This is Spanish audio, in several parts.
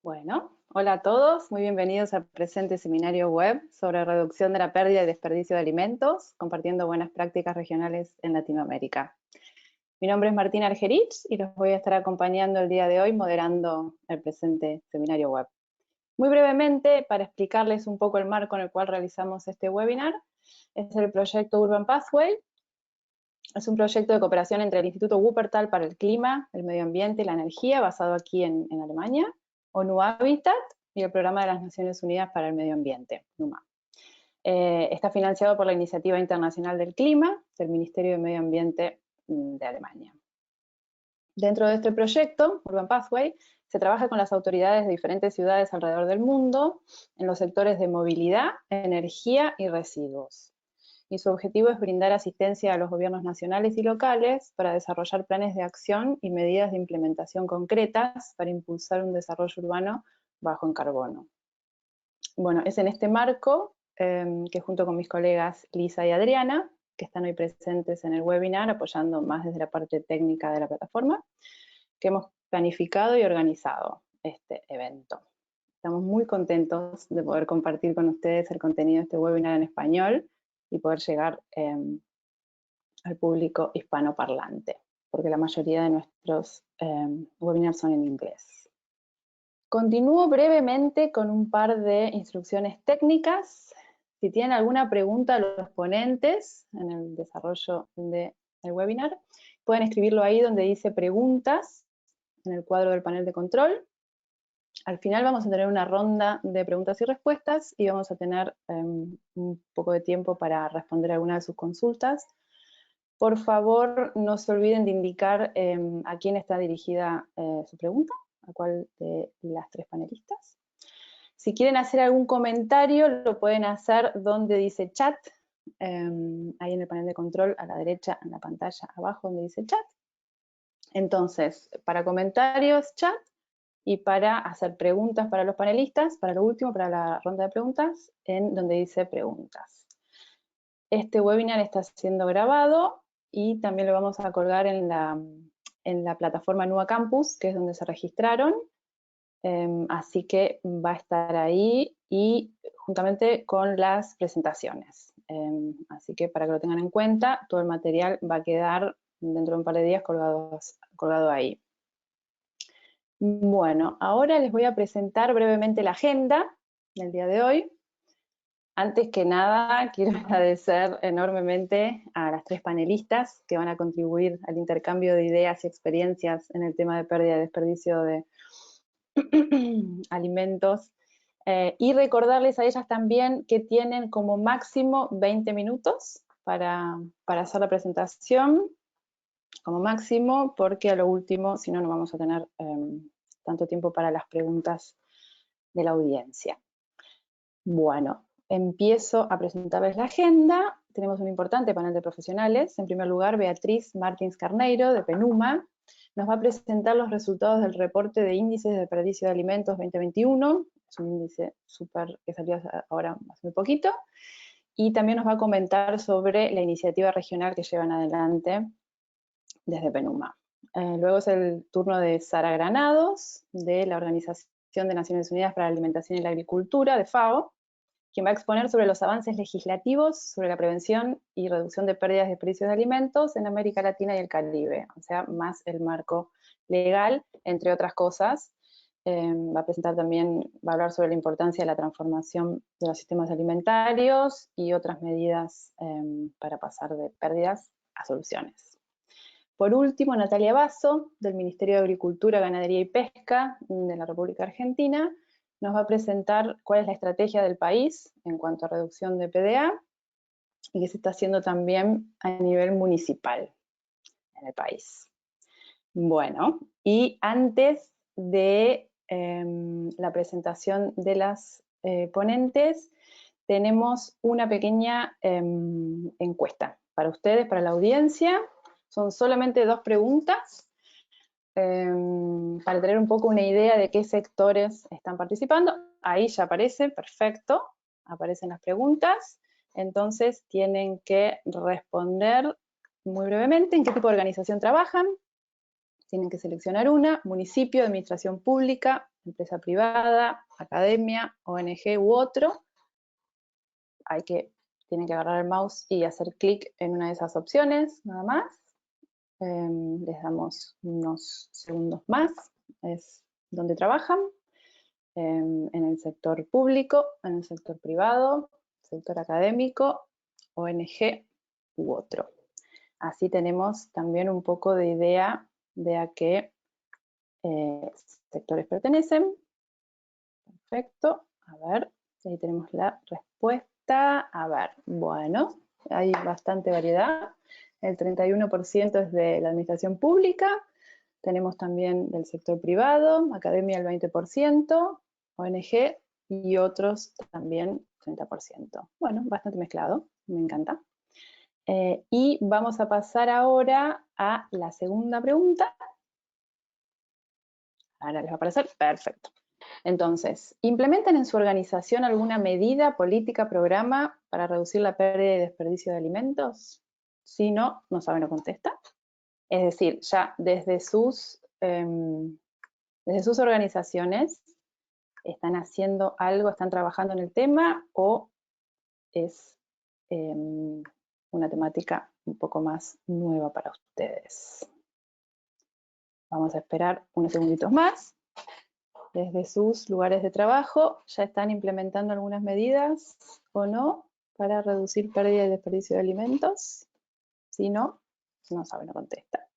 Bueno, hola a todos, muy bienvenidos al presente seminario web sobre reducción de la pérdida y desperdicio de alimentos, compartiendo buenas prácticas regionales en Latinoamérica. Mi nombre es Martina Argerich y los voy a estar acompañando el día de hoy moderando el presente seminario web. Muy brevemente, para explicarles un poco el marco en el cual realizamos este webinar, es el proyecto Urban Pathway. Es un proyecto de cooperación entre el Instituto Wuppertal para el Clima, el Medio Ambiente y la Energía, basado aquí en Alemania, ONU Habitat y el Programa de las Naciones Unidas para el Medio Ambiente, NUMA. Está financiado por la Iniciativa Internacional del Clima del Ministerio de Medio Ambiente de Alemania. Dentro de este proyecto, Urban Pathway, se trabaja con las autoridades de diferentes ciudades alrededor del mundo en los sectores de movilidad, energía y residuos. Y su objetivo es brindar asistencia a los gobiernos nacionales y locales para desarrollar planes de acción y medidas de implementación concretas para impulsar un desarrollo urbano bajo en carbono. Bueno, es en este marco que junto con mis colegas Lisa y Adriana, que están hoy presentes en el webinar, apoyando más desde la parte técnica de la plataforma, que hemos planificado y organizado este evento. Estamos muy contentos de poder compartir con ustedes el contenido de este webinar en español y poder llegar al público hispanoparlante, porque la mayoría de nuestros webinars son en inglés. Continúo brevemente con un par de instrucciones técnicas. Si tienen alguna pregunta a los ponentes en el desarrollo del webinar, pueden escribirlo ahí donde dice preguntas, en el cuadro del panel de control. Al final vamos a tener una ronda de preguntas y respuestas y vamos a tener un poco de tiempo para responder alguna de sus consultas. Por favor, no se olviden de indicar a quién está dirigida su pregunta, a cuál de las tres panelistas. Si quieren hacer algún comentario, lo pueden hacer donde dice chat, ahí en el panel de control a la derecha, en la pantalla abajo donde dice chat. Entonces, para comentarios, chat, y para hacer preguntas para los panelistas, para lo último, para la ronda de preguntas, en donde dice preguntas. Este webinar está siendo grabado y también lo vamos a colgar en la plataforma NUA Campus, que es donde se registraron, así que va a estar ahí y juntamente con las presentaciones. Así que para que lo tengan en cuenta, todo el material va a quedar dentro de un par de días colgado ahí. Bueno, ahora les voy a presentar brevemente la agenda del día de hoy. Antes que nada, quiero agradecer enormemente a las tres panelistas que van a contribuir al intercambio de ideas y experiencias en el tema de pérdida y desperdicio de alimentos. Y recordarles a ellas también que tienen como máximo 20 minutos para hacer la presentación, como máximo, porque a lo último, si no, no vamos a tener tanto tiempo para las preguntas de la audiencia. Bueno, empiezo a presentarles la agenda. Tenemos un importante panel de profesionales. En primer lugar, Beatriz Martins Carneiro, de PENUMA, nos va a presentar los resultados del reporte de índices de desperdicio de alimentos 2021. Es un índice que salió ahora hace muy poquito. Y también nos va a comentar sobre la iniciativa regional que llevan adelante desde PENUMA. Luego es el turno de Sara Granados, de la Organización de Naciones Unidas para la Alimentación y la Agricultura, de FAO, quien va a exponer sobre los avances legislativos sobre la prevención y reducción de pérdidas y desperdicios de alimentos en América Latina y el Caribe, o sea, más el marco legal, entre otras cosas. Va a presentar también, va a hablar sobre la importancia de la transformación de los sistemas alimentarios y otras medidas para pasar de pérdidas a soluciones. Por último, Natalia Basso, del Ministerio de Agricultura, Ganadería y Pesca de la República Argentina, nos va a presentar cuál es la estrategia del país en cuanto a reducción de PDA y qué se está haciendo también a nivel municipal en el país. Bueno, y antes de la presentación de las ponentes, tenemos una pequeña encuesta para ustedes, para la audiencia. Son solamente 2 preguntas para tener un poco una idea de qué sectores están participando. Ahí ya aparece, perfecto, aparecen las preguntas. Entonces tienen que responder muy brevemente en qué tipo de organización trabajan. Tienen que seleccionar una: municipio, administración pública, empresa privada, academia, ONG u otro, tienen que agarrar el mouse y hacer clic en una de esas opciones, nada más. Les damos unos segundos más, es donde trabajan, en el sector público, en el sector privado, sector académico, ONG u otro. Así tenemos también un poco de idea de a qué sectores pertenecen. Perfecto, a ver, ahí tenemos la respuesta. A ver, bueno, hay bastante variedad. El 31% es de la administración pública, tenemos también del sector privado, academia el 20%, ONG y otros también 30%. Bueno, bastante mezclado, me encanta. Y vamos a pasar ahora a la segunda pregunta. Ahora les va a aparecer, perfecto. Entonces, ¿implementan en su organización alguna medida, política, programa para reducir la pérdida y desperdicio de alimentos? Si no, no saben o contesta. Es decir, ya desde sus organizaciones están haciendo algo, están trabajando en el tema, o es una temática un poco más nueva para ustedes. Vamos a esperar unos segunditos más. Desde sus lugares de trabajo, ¿ya están implementando algunas medidas o no para reducir pérdida y desperdicio de alimentos? Si no, no sabe, no contesta.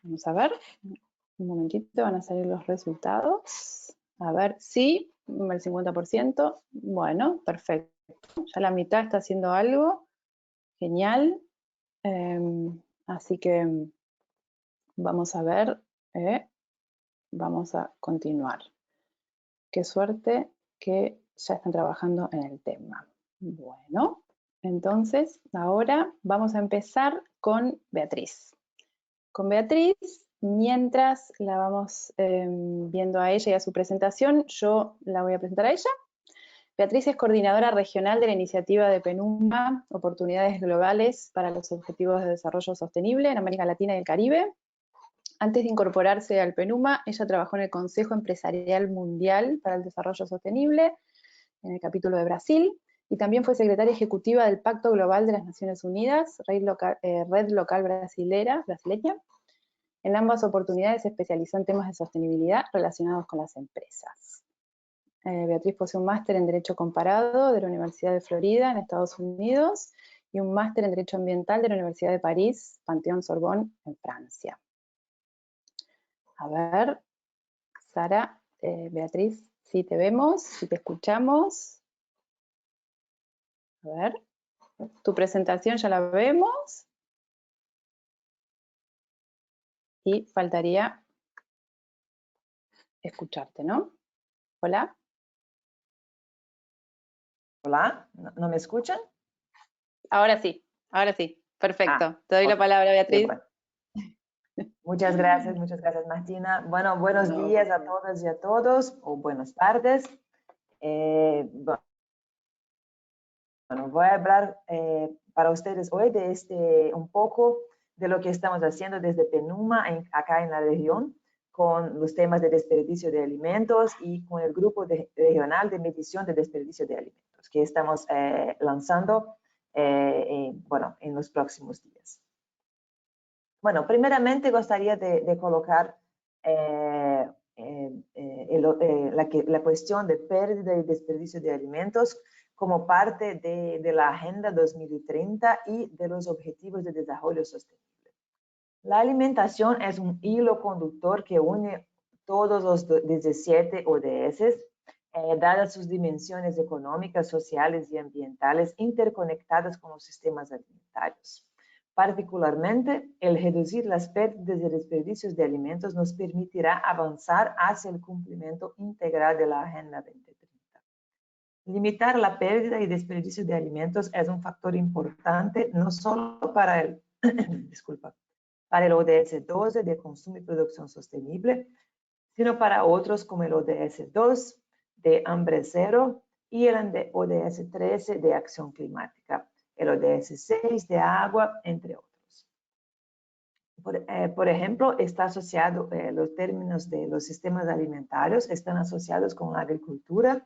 Vamos a ver, un momentito, van a salir los resultados. A ver, sí, el 50%. Bueno, perfecto. Ya la mitad está haciendo algo. Genial. Así que vamos a ver. Vamos a continuar. Qué suerte que ya están trabajando en el tema. Bueno, entonces ahora vamos a empezar con Beatriz. Con Beatriz, mientras la vamos viendo a ella y a su presentación, yo la voy a presentar a ella. Beatriz es coordinadora regional de la iniciativa de PENUMA, Oportunidades Globales para los Objetivos de Desarrollo Sostenible en América Latina y el Caribe. Antes de incorporarse al PENUMA, ella trabajó en el Consejo Empresarial Mundial para el Desarrollo Sostenible, en el capítulo de Brasil, y también fue secretaria ejecutiva del Pacto Global de las Naciones Unidas, Red Local Brasileña. En ambas oportunidades se especializó en temas de sostenibilidad relacionados con las empresas. Beatriz posee un máster en Derecho Comparado de la Universidad de Florida, en Estados Unidos, y un máster en Derecho Ambiental de la Universidad de París, Panthéon-Sorbonne, en Francia. A ver, Sara, Beatriz, si te vemos, si te escuchamos. A ver, tu presentación ya la vemos. Y faltaría escucharte, ¿no? Hola. Hola, ¿no me escuchan? Ahora sí, perfecto. Te doy la palabra, Beatriz. Sí, bueno. Muchas gracias Martina. Bueno, buenos días a todas y a todos, o buenas tardes. Bueno, voy a hablar para ustedes hoy de un poco de lo que estamos haciendo desde PENUMA, acá en la región, con los temas de desperdicio de alimentos y con el grupo regional de medición de desperdicio de alimentos que estamos lanzando bueno, en los próximos días. Bueno, primeramente gustaría de colocar la cuestión de pérdida y desperdicio de alimentos como parte de la Agenda 2030 y de los Objetivos de Desarrollo Sostenible. La alimentación es un hilo conductor que une todos los 17 ODS, dadas sus dimensiones económicas, sociales y ambientales interconectadas con los sistemas alimentarios. Particularmente, el reducir las pérdidas y desperdicios de alimentos nos permitirá avanzar hacia el cumplimiento integral de la Agenda 2030. Limitar la pérdida y desperdicio de alimentos es un factor importante no solo para el, para el ODS 12 de consumo y producción sostenible, sino para otros como el ODS 2 de hambre cero y el ODS 13 de acción climática, el ODS 6 de agua, entre otros. Por ejemplo, está asociado, los términos de los sistemas alimentarios están asociados con la agricultura,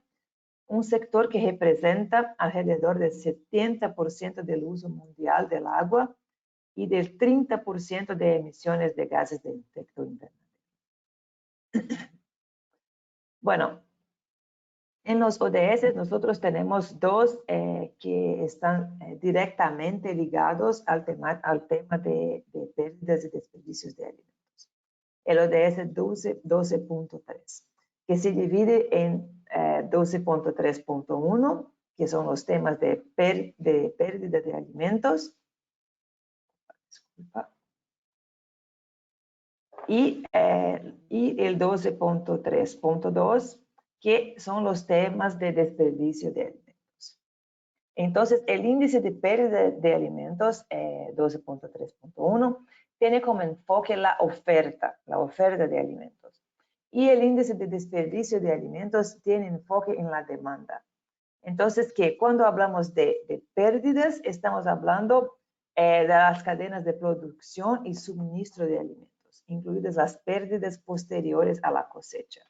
un sector que representa alrededor del 70% del uso mundial del agua y del 30% de emisiones de gases de efecto invernadero. Bueno, en los ODS nosotros tenemos dos que están directamente ligados al tema de pérdidas y desperdicios de alimentos. El ODS 12.3, que se divide en 12.3.1, que son los temas de pérdida de alimentos. Disculpa. Y el 12.3.2, que son los temas de desperdicio de alimentos. Entonces, el índice de pérdida de alimentos, 12.3.1, tiene como enfoque la oferta de alimentos. Y el índice de desperdicio de alimentos tiene enfoque en la demanda. Entonces, que cuando hablamos de pérdidas, estamos hablando de las cadenas de producción y suministro de alimentos, incluidas las pérdidas posteriores a la cosecha.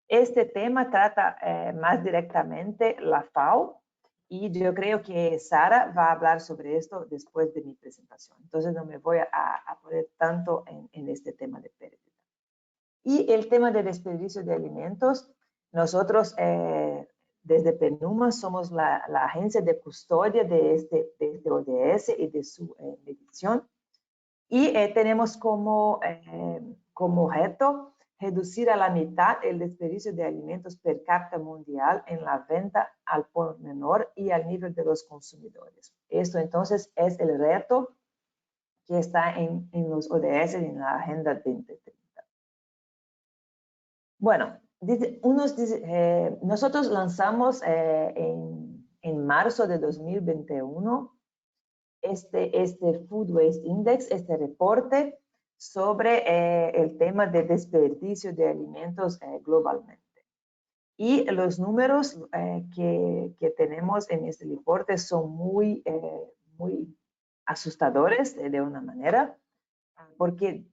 Este tema trata más directamente la FAO y yo creo que Sara va a hablar sobre esto después de mi presentación. Entonces no me voy a poner tanto en este tema de pérdida. Y el tema de desperdicio de alimentos, nosotros desde PENUMA somos la agencia de custodia de este ODS y de su medición. Y tenemos como reto reducir a la mitad el desperdicio de alimentos per cápita mundial en la venta al por menor y al nivel de los consumidores. Esto entonces es el reto que está en los ODS y en la Agenda 2030. Bueno, nosotros lanzamos en marzo de 2021 este Food Waste Index, este reporte sobre el tema de desperdicio de alimentos globalmente. Y los números que tenemos en este reporte son muy asustadores de una manera, porque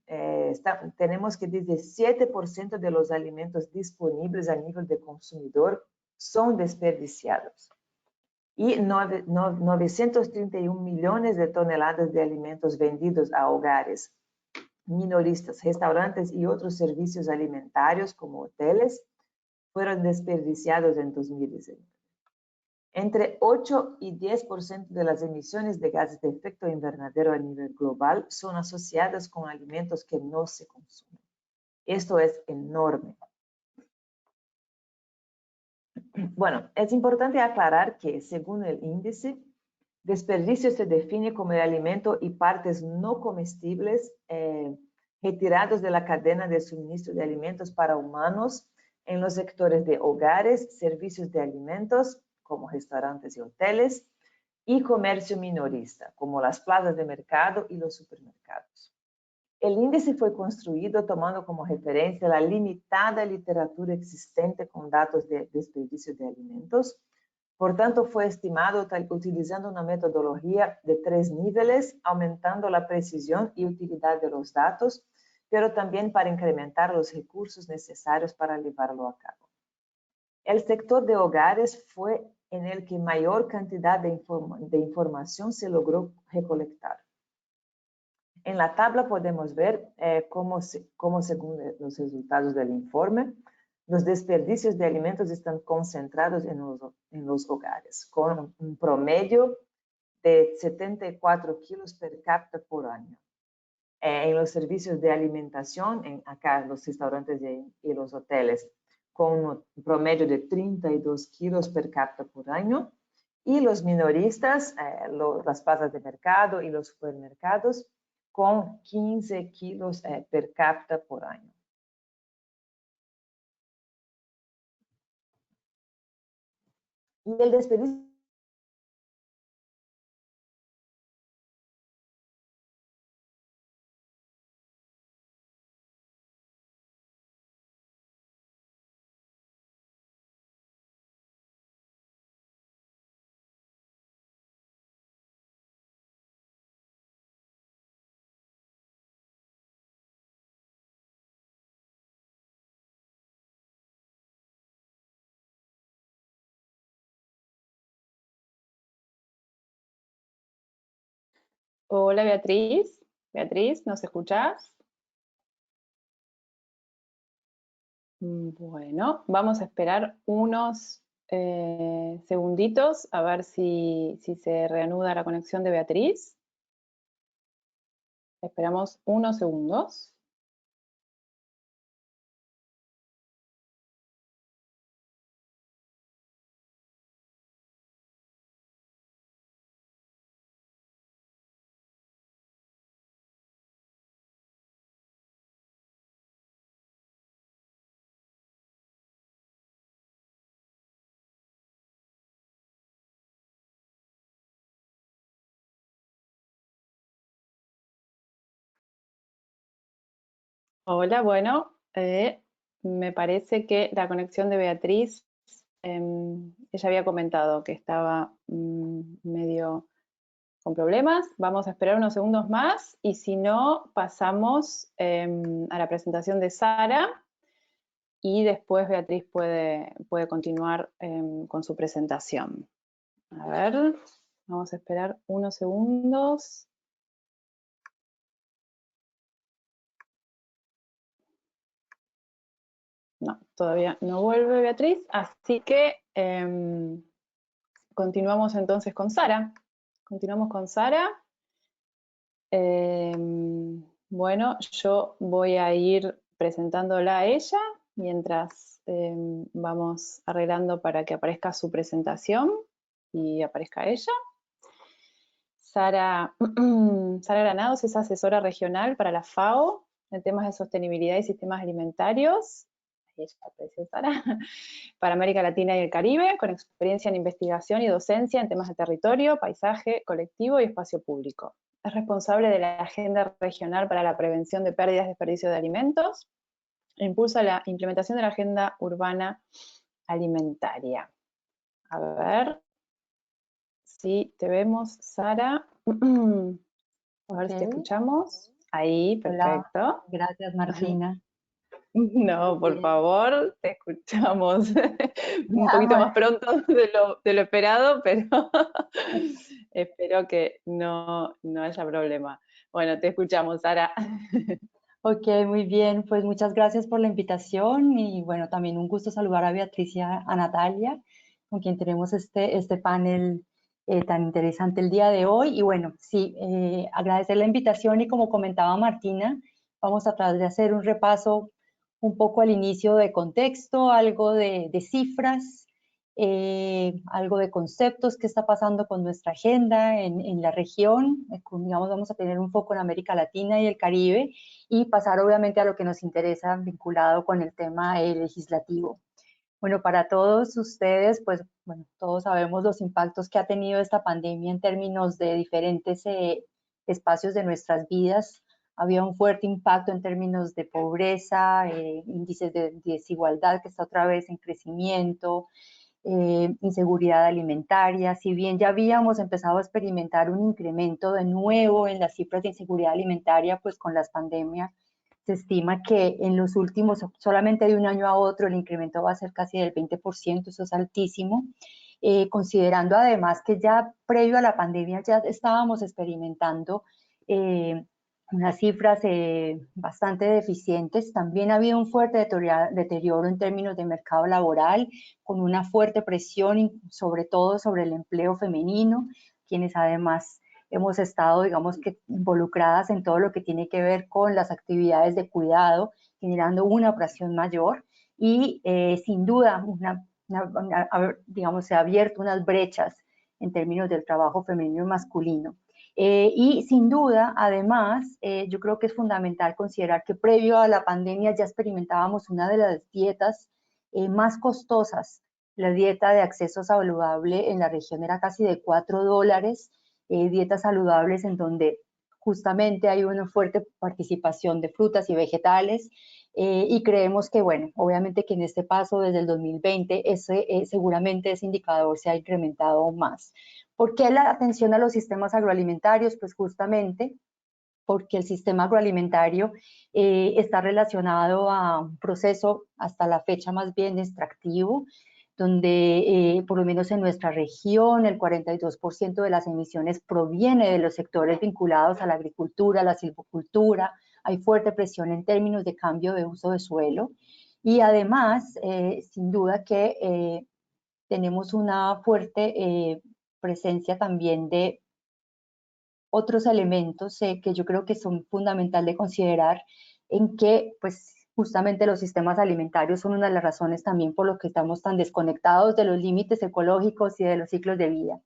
tenemos que desde 7% de los alimentos disponibles a nivel de consumidor son desperdiciados. Y 931 millones de toneladas de alimentos vendidos a hogares, minoristas, restaurantes y otros servicios alimentarios como hoteles fueron desperdiciados en 2019. Entre 8 y 10% de las emisiones de gases de efecto invernadero a nivel global son asociadas con alimentos que no se consumen. Esto es enorme. Bueno, es importante aclarar que, según el índice, desperdicio se define como el alimento y partes no comestibles retirados de la cadena de suministro de alimentos para humanos en los sectores de hogares, servicios de alimentos, como restaurantes y hoteles, y comercio minorista, como las plazas de mercado y los supermercados. El índice fue construido tomando como referencia la limitada literatura existente con datos de desperdicio de alimentos. Por tanto, fue estimado utilizando una metodología de 3 niveles, aumentando la precisión y utilidad de los datos, pero también para incrementar los recursos necesarios para llevarlo a cabo. El sector de hogares fue en el que mayor cantidad de información se logró recolectar. En la tabla podemos ver cómo según los resultados del informe, los desperdicios de alimentos están concentrados en los hogares, con un promedio de 74 kilos per cápita por año. En los servicios de alimentación, acá los restaurantes y los hoteles, con un promedio de 32 kilos per cápita por año. Y los minoristas, las plazas de mercado y los supermercados, con 15 kilos per cápita por año. Y el desperdicio Hola Beatriz. Beatriz, ¿nos escuchás? Bueno, vamos a esperar unos segunditos a ver si se reanuda la conexión de Beatriz. Esperamos unos segundos. Hola, bueno, me parece que la conexión de Beatriz, ella había comentado que estaba medio con problemas. Vamos a esperar unos segundos más y si no, pasamos a la presentación de Sara y después Beatriz puede continuar con su presentación. A ver, vamos a esperar unos segundos. No, todavía no vuelve Beatriz, así que continuamos entonces con Sara. Continuamos con Sara. Bueno, yo voy a ir presentándola a ella mientras vamos arreglando para que aparezca su presentación y aparezca ella. Sara, Sara Granados es asesora regional para la FAO en temas de sostenibilidad y sistemas alimentarios. Ahí ya apareció Sara. Para América Latina y el Caribe, con experiencia en investigación y docencia en temas de territorio, paisaje, colectivo y espacio público. Es responsable de la Agenda Regional para la Prevención de Pérdidas y Desperdicio de Alimentos e impulsa la implementación de la Agenda Urbana Alimentaria. A ver si te vemos, Sara. A ver si te escuchamos. Ahí, perfecto. Hola, gracias Martina. No, por Bien. favor, te escuchamos un poquito más pronto de lo esperado, pero espero que no haya problema. Bueno, te escuchamos, Sara. Ok, muy bien, pues muchas gracias por la invitación y bueno, también un gusto saludar a Beatriz y a Natalia, con quien tenemos este panel tan interesante el día de hoy. Y bueno, sí, agradecer la invitación y como comentaba Martina, vamos a tratar de hacer un repaso un poco al inicio de contexto, algo de cifras, algo de conceptos, qué está pasando con nuestra agenda en la región, digamos, vamos a tener un foco en América Latina y el Caribe y pasar obviamente a lo que nos interesa vinculado con el tema legislativo. Bueno, para todos ustedes, pues bueno, todos sabemos los impactos que ha tenido esta pandemia en términos de diferentes espacios de nuestras vidas. Había un fuerte impacto en términos de pobreza, índices de desigualdad que está otra vez en crecimiento, inseguridad alimentaria. Si bien ya habíamos empezado a experimentar un incremento de nuevo en las cifras de inseguridad alimentaria, pues con las pandemias se estima que en los últimos, solamente de un año a otro, el incremento va a ser casi del 20%, eso es altísimo, considerando además que ya previo a la pandemia ya estábamos experimentando unas cifras bastante deficientes. También ha habido un fuerte deterioro en términos de mercado laboral, con una fuerte presión, sobre todo sobre el empleo femenino, quienes además hemos estado, digamos que, involucradas en todo lo que tiene que ver con las actividades de cuidado, generando una presión mayor y sin duda, digamos, se ha abierto unas brechas en términos del trabajo femenino y masculino. Y sin duda, además, yo creo que es fundamental considerar que previo a la pandemia ya experimentábamos una de las dietas más costosas. La dieta de acceso saludable en la región era casi de $4, dietas saludables en donde justamente hay una fuerte participación de frutas y vegetales, y creemos que, bueno, obviamente que en este paso desde el 2020 seguramente ese indicador se ha incrementado más. ¿Por qué la atención a los sistemas agroalimentarios? Pues justamente porque el sistema agroalimentario está relacionado a un proceso hasta la fecha más bien extractivo, donde por lo menos en nuestra región el 42% de las emisiones proviene de los sectores vinculados a la agricultura, a la silvicultura. Hay fuerte presión en términos de cambio de uso de suelo y además, sin duda que tenemos una fuerte presencia también de otros elementos que yo creo que son fundamental de considerar, en que pues justamente los sistemas alimentarios son una de las razones también por lo que estamos tan desconectados de los límites ecológicos y de los ciclos de vida.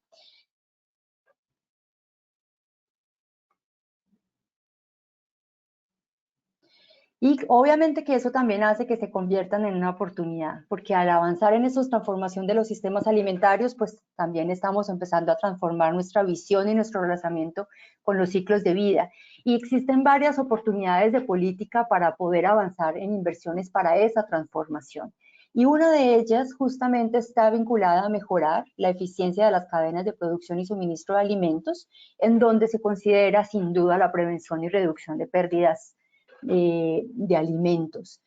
Y obviamente que eso también hace que se conviertan en una oportunidad, porque al avanzar en esa transformación de los sistemas alimentarios, pues también estamos empezando a transformar nuestra visión y nuestro relacionamiento con los ciclos de vida. Y existen varias oportunidades de política para poder avanzar en inversiones para esa transformación. Y una de ellas justamente está vinculada a mejorar la eficiencia de las cadenas de producción y suministro de alimentos, en donde se considera sin duda la prevención y reducción de pérdidas de alimentos.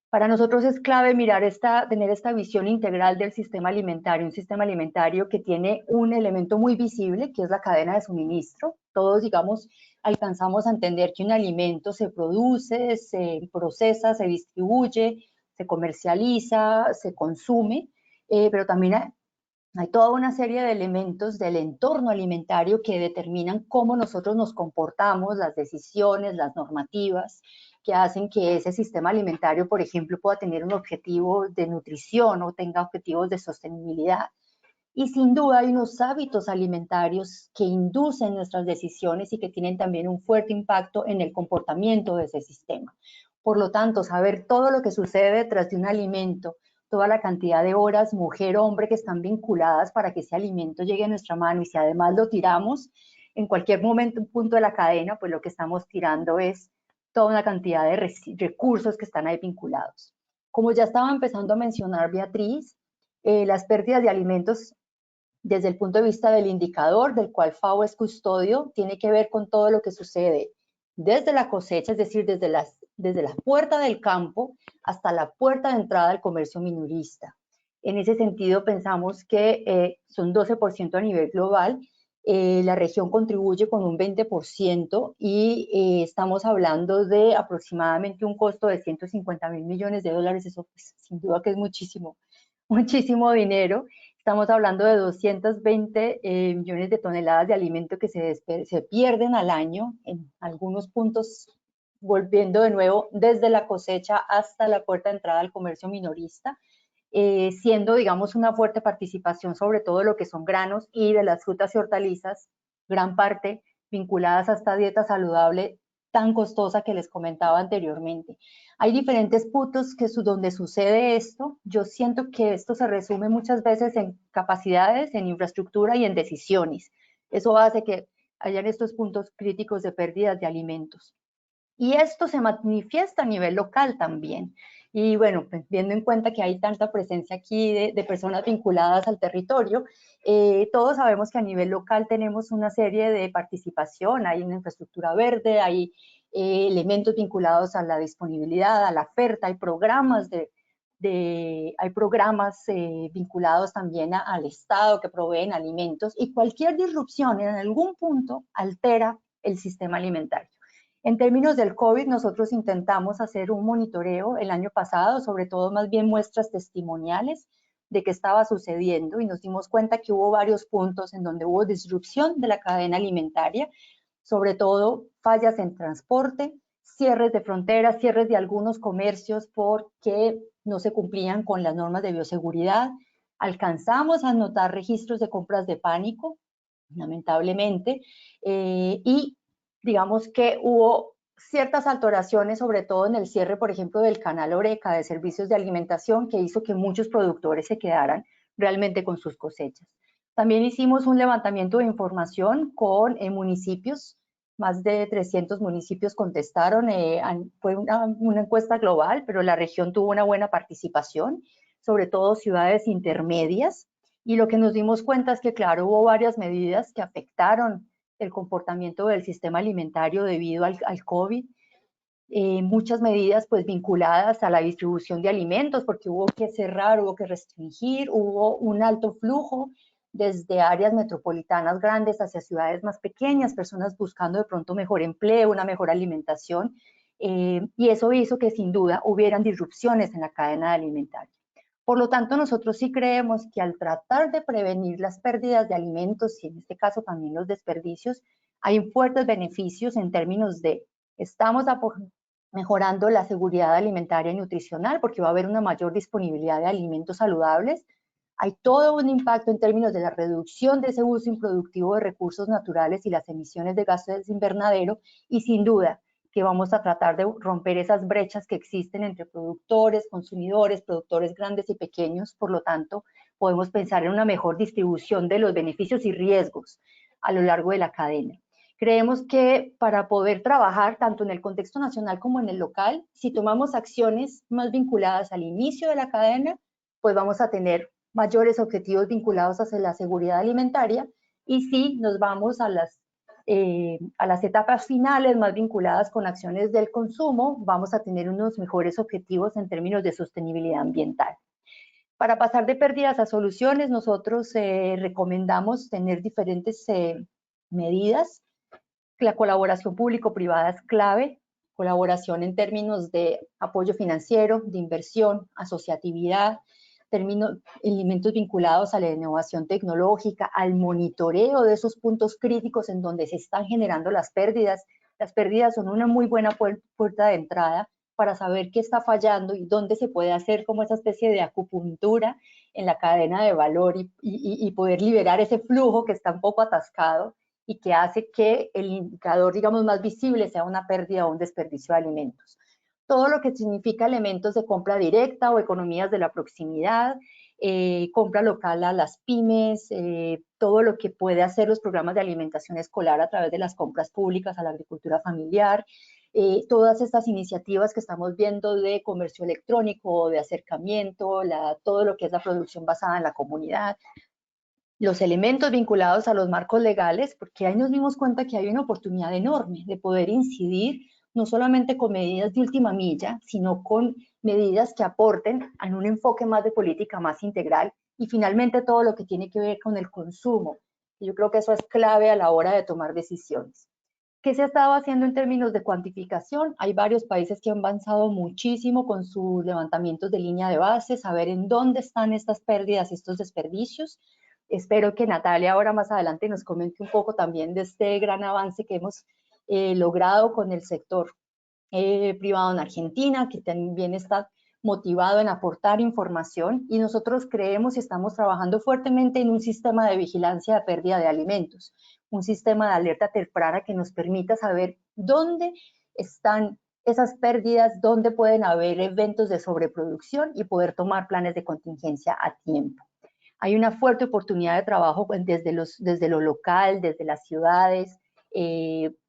Para nosotros es clave tener esta visión integral del sistema alimentario, un sistema alimentario que tiene un elemento muy visible, que es la cadena de suministro. Todos, digamos, alcanzamos a entender que un alimento se produce, se procesa, se distribuye, se comercializa, se consume, pero también hay toda una serie de elementos del entorno alimentario que determinan cómo nosotros nos comportamos, las decisiones, las normativas, que hacen que ese sistema alimentario, por ejemplo, pueda tener un objetivo de nutrición o tenga objetivos de sostenibilidad. Y sin duda hay unos hábitos alimentarios que inducen nuestras decisiones y que tienen también un fuerte impacto en el comportamiento de ese sistema. Por lo tanto, saber todo lo que sucede detrás de un alimento, toda la cantidad de horas, mujer o hombre, que están vinculadas para que ese alimento llegue a nuestra mano, y si además lo tiramos en cualquier momento, un punto de la cadena, pues lo que estamos tirando es toda una cantidad de recursos que están ahí vinculados. Como ya estaba empezando a mencionar Beatriz, las pérdidas de alimentos desde el punto de vista del indicador del cual FAO es custodio, tiene que ver con todo lo que sucede desde la cosecha, es decir, desde la puerta del campo hasta la puerta de entrada del comercio minorista. En ese sentido, pensamos que son 12% a nivel global, la región contribuye con un 20% y estamos hablando de aproximadamente un costo de 150.000 millones de dólares, eso pues, sin duda que es muchísimo, muchísimo dinero. Estamos hablando de 220 millones de toneladas de alimento que se pierden al año, en algunos puntos volviendo de nuevo desde la cosecha hasta la puerta de entrada al comercio minorista, siendo, digamos, una fuerte participación sobre todo de lo que son granos y de las frutas y hortalizas, gran parte vinculadas a esta dieta saludable tan costosa que les comentaba anteriormente. Hay diferentes puntos donde sucede esto. Yo siento que esto se resume muchas veces en capacidades, en infraestructura y en decisiones. Eso hace que hayan estos puntos críticos de pérdidas de alimentos. Y esto se manifiesta a nivel local también. Y bueno, pues viendo en cuenta que hay tanta presencia aquí de personas vinculadas al territorio, todos sabemos que a nivel local tenemos una serie de participación, hay una infraestructura verde, hay elementos vinculados a la disponibilidad, a la oferta, hay programas vinculados también al Estado que proveen alimentos, y cualquier disrupción en algún punto altera el sistema alimentario. En términos del COVID, nosotros intentamos hacer un monitoreo el año pasado, sobre todo más bien muestras testimoniales de qué estaba sucediendo, y nos dimos cuenta que hubo varios puntos en donde hubo disrupción de la cadena alimentaria, sobre todo fallas en transporte, cierres de fronteras, cierres de algunos comercios porque no se cumplían con las normas de bioseguridad. Alcanzamos a notar registros de compras de pánico, lamentablemente, y digamos que hubo ciertas alteraciones, sobre todo en el cierre, por ejemplo, del canal Oreca de servicios de alimentación, que hizo que muchos productores se quedaran realmente con sus cosechas. También hicimos un levantamiento de información con municipios, más de 300 municipios contestaron, fue una encuesta global, pero la región tuvo una buena participación, sobre todo ciudades intermedias, y lo que nos dimos cuenta es que, claro, hubo varias medidas que afectaron el comportamiento del sistema alimentario debido al COVID. muchas medidas pues vinculadas a la distribución de alimentos, porque hubo que cerrar, hubo que restringir, hubo un alto flujo desde áreas metropolitanas grandes hacia ciudades más pequeñas, personas buscando de pronto mejor empleo, una mejor alimentación, y eso hizo que sin duda hubieran disrupciones en la cadena alimentaria. Por lo tanto, nosotros sí creemos que al tratar de prevenir las pérdidas de alimentos y en este caso también los desperdicios, hay fuertes beneficios en términos de estamos mejorando la seguridad alimentaria y nutricional porque va a haber una mayor disponibilidad de alimentos saludables. Hay todo un impacto en términos de la reducción de ese uso improductivo de recursos naturales y las emisiones de gases de invernadero y sin duda que vamos a tratar de romper esas brechas que existen entre productores, consumidores, productores grandes y pequeños. Por lo tanto, podemos pensar en una mejor distribución de los beneficios y riesgos a lo largo de la cadena. Creemos que para poder trabajar tanto en el contexto nacional como en el local, si tomamos acciones más vinculadas al inicio de la cadena, pues vamos a tener mayores objetivos vinculados hacia la seguridad alimentaria y si nos vamos a las etapas finales más vinculadas con acciones del consumo, vamos a tener unos mejores objetivos en términos de sostenibilidad ambiental. Para pasar de pérdidas a soluciones, nosotros recomendamos tener diferentes medidas. La colaboración público-privada es clave, colaboración en términos de apoyo financiero, de inversión, asociatividad, elementos vinculados a la innovación tecnológica, al monitoreo de esos puntos críticos en donde se están generando las pérdidas. Las pérdidas son una muy buena puerta de entrada para saber qué está fallando y dónde se puede hacer como esa especie de acupuntura en la cadena de valor y poder liberar ese flujo que está un poco atascado y que hace que el indicador, digamos, más visible sea una pérdida o un desperdicio de alimentos. Todo lo que significa elementos de compra directa o economías de la proximidad, compra local a las pymes, todo lo que puede hacer los programas de alimentación escolar a través de las compras públicas a la agricultura familiar, todas estas iniciativas que estamos viendo de comercio electrónico, de acercamiento, todo lo que es la producción basada en la comunidad, los elementos vinculados a los marcos legales, porque ahí nos dimos cuenta que hay una oportunidad enorme de poder incidir no solamente con medidas de última milla, sino con medidas que aporten a un enfoque más de política más integral y finalmente todo lo que tiene que ver con el consumo. Yo creo que eso es clave a la hora de tomar decisiones. ¿Qué se ha estado haciendo en términos de cuantificación? Hay varios países que han avanzado muchísimo con sus levantamientos de línea de base, saber en dónde están estas pérdidas, estos desperdicios. Espero que Natalia ahora más adelante nos comente un poco también de este gran avance que hemos logrado con el sector privado en Argentina, que también está motivado en aportar información y nosotros creemos y estamos trabajando fuertemente en un sistema de vigilancia de pérdida de alimentos, un sistema de alerta temprana que nos permita saber dónde están esas pérdidas, dónde pueden haber eventos de sobreproducción y poder tomar planes de contingencia a tiempo. Hay una fuerte oportunidad de trabajo desde lo local, desde las ciudades,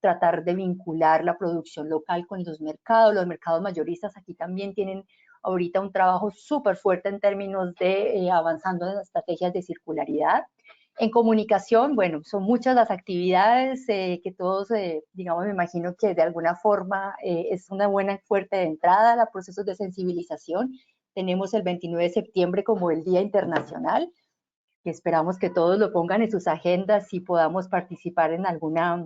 tratar de vincular la producción local con los mercados mayoristas aquí también tienen ahorita un trabajo súper fuerte en términos de avanzando en las estrategias de circularidad. En comunicación, bueno, son muchas las actividades que todos, digamos, me imagino que de alguna forma es una buena fuerte de entrada a los procesos de sensibilización. Tenemos el 29 de septiembre como el Día Internacional, que esperamos que todos lo pongan en sus agendas y podamos participar en alguna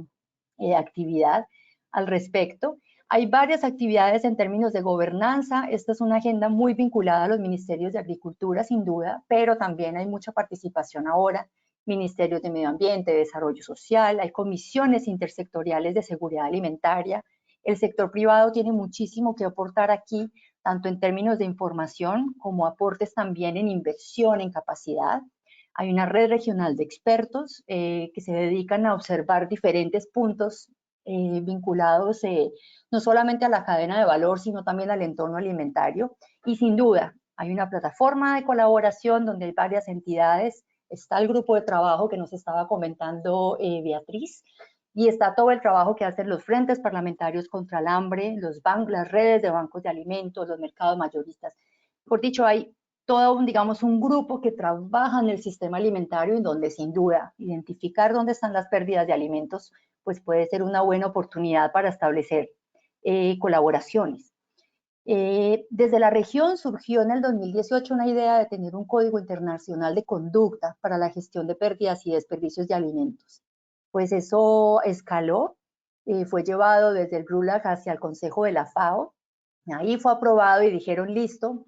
actividad al respecto. Hay varias actividades en términos de gobernanza. Esta es una agenda muy vinculada a los ministerios de Agricultura, sin duda, pero también hay mucha participación ahora. Ministerios de Medio Ambiente, Desarrollo Social, hay comisiones intersectoriales de seguridad alimentaria. El sector privado tiene muchísimo que aportar aquí, tanto en términos de información como aportes también en inversión, en capacidad. Hay una red regional de expertos que se dedican a observar diferentes puntos vinculados no solamente a la cadena de valor, sino también al entorno alimentario. Y sin duda, hay una plataforma de colaboración donde hay varias entidades. Está el grupo de trabajo que nos estaba comentando Beatriz, y está todo el trabajo que hacen los frentes parlamentarios contra el hambre, las redes de bancos de alimentos, los mercados mayoristas. Por dicho, hay todo un grupo que trabaja en el sistema alimentario en donde sin duda identificar dónde están las pérdidas de alimentos pues puede ser una buena oportunidad para establecer colaboraciones. Desde la región surgió en el 2018 una idea de tener un código internacional de conducta para la gestión de pérdidas y desperdicios de alimentos. Pues eso escaló, fue llevado desde el RULAC hacia el Consejo de la FAO. Ahí fue aprobado y dijeron, listo,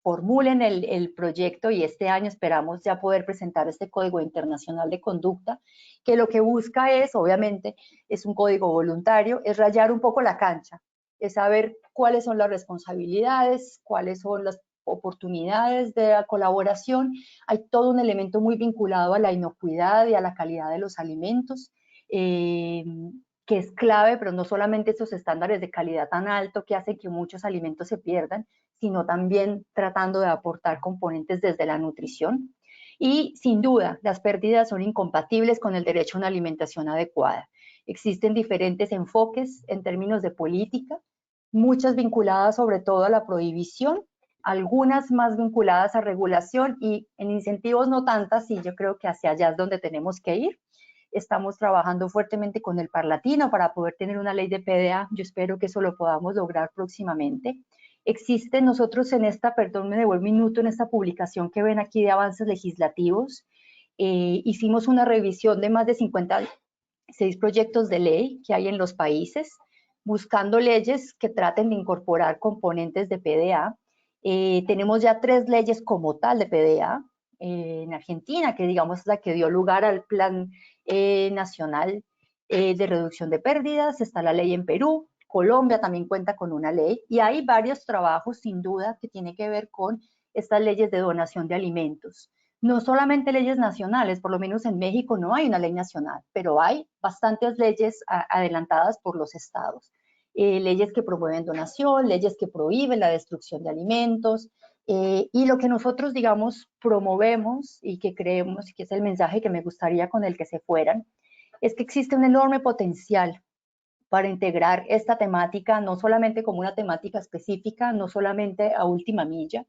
formulen el proyecto y este año esperamos ya poder presentar este Código Internacional de Conducta, que lo que busca es, obviamente, es un código voluntario, es rayar un poco la cancha, es saber cuáles son las responsabilidades, cuáles son las oportunidades de la colaboración. Hay todo un elemento muy vinculado a la inocuidad y a la calidad de los alimentos, que es clave, pero no solamente esos estándares de calidad tan alto que hacen que muchos alimentos se pierdan, sino también tratando de aportar componentes desde la nutrición. Y sin duda, las pérdidas son incompatibles con el derecho a una alimentación adecuada. Existen diferentes enfoques en términos de política, muchas vinculadas sobre todo a la prohibición, algunas más vinculadas a regulación y en incentivos no tantas, y yo creo que hacia allá es donde tenemos que ir. Estamos trabajando fuertemente con el Parlatino para poder tener una ley de PDA. Yo espero que eso lo podamos lograr próximamente. Existe nosotros en esta, perdón, me devuelvo un minuto, en esta publicación que ven aquí de avances legislativos, hicimos una revisión de más de 56 proyectos de ley que hay en los países, buscando leyes que traten de incorporar componentes de PDA. Tenemos ya 3 leyes como tal de PDA, en Argentina, que digamos es la que dio lugar al Plan Nacional de Reducción de Pérdidas, está la ley en Perú, Colombia también cuenta con una ley, y hay varios trabajos sin duda que tienen que ver con estas leyes de donación de alimentos. No solamente leyes nacionales, por lo menos en México no hay una ley nacional, pero hay bastantes leyes adelantadas por los estados. Leyes que promueven donación, leyes que prohíben la destrucción de alimentos, y lo que nosotros, digamos, promovemos y que creemos, que es el mensaje que me gustaría con el que se fueran, es que existe un enorme potencial para integrar esta temática, no solamente como una temática específica, no solamente a última milla,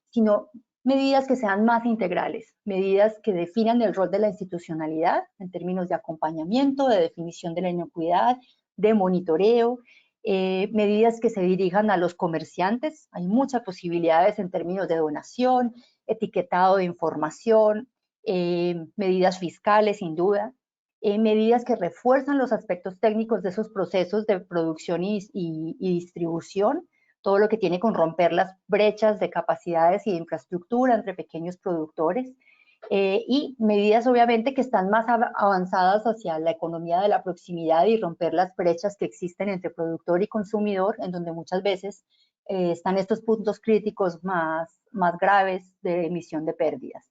sino medidas que sean más integrales, medidas que definan el rol de la institucionalidad en términos de acompañamiento, de definición de la inocuidad, de monitoreo, medidas que se dirijan a los comerciantes. Hay muchas posibilidades en términos de donación, etiquetado de información, medidas fiscales, sin duda, medidas que refuerzan los aspectos técnicos de esos procesos de producción y distribución, todo lo que tiene con romper las brechas de capacidades y de infraestructura entre pequeños productores, y medidas obviamente que están más avanzadas hacia la economía de la proximidad y romper las brechas que existen entre productor y consumidor, en donde muchas veces están estos puntos críticos más graves de emisión de pérdidas.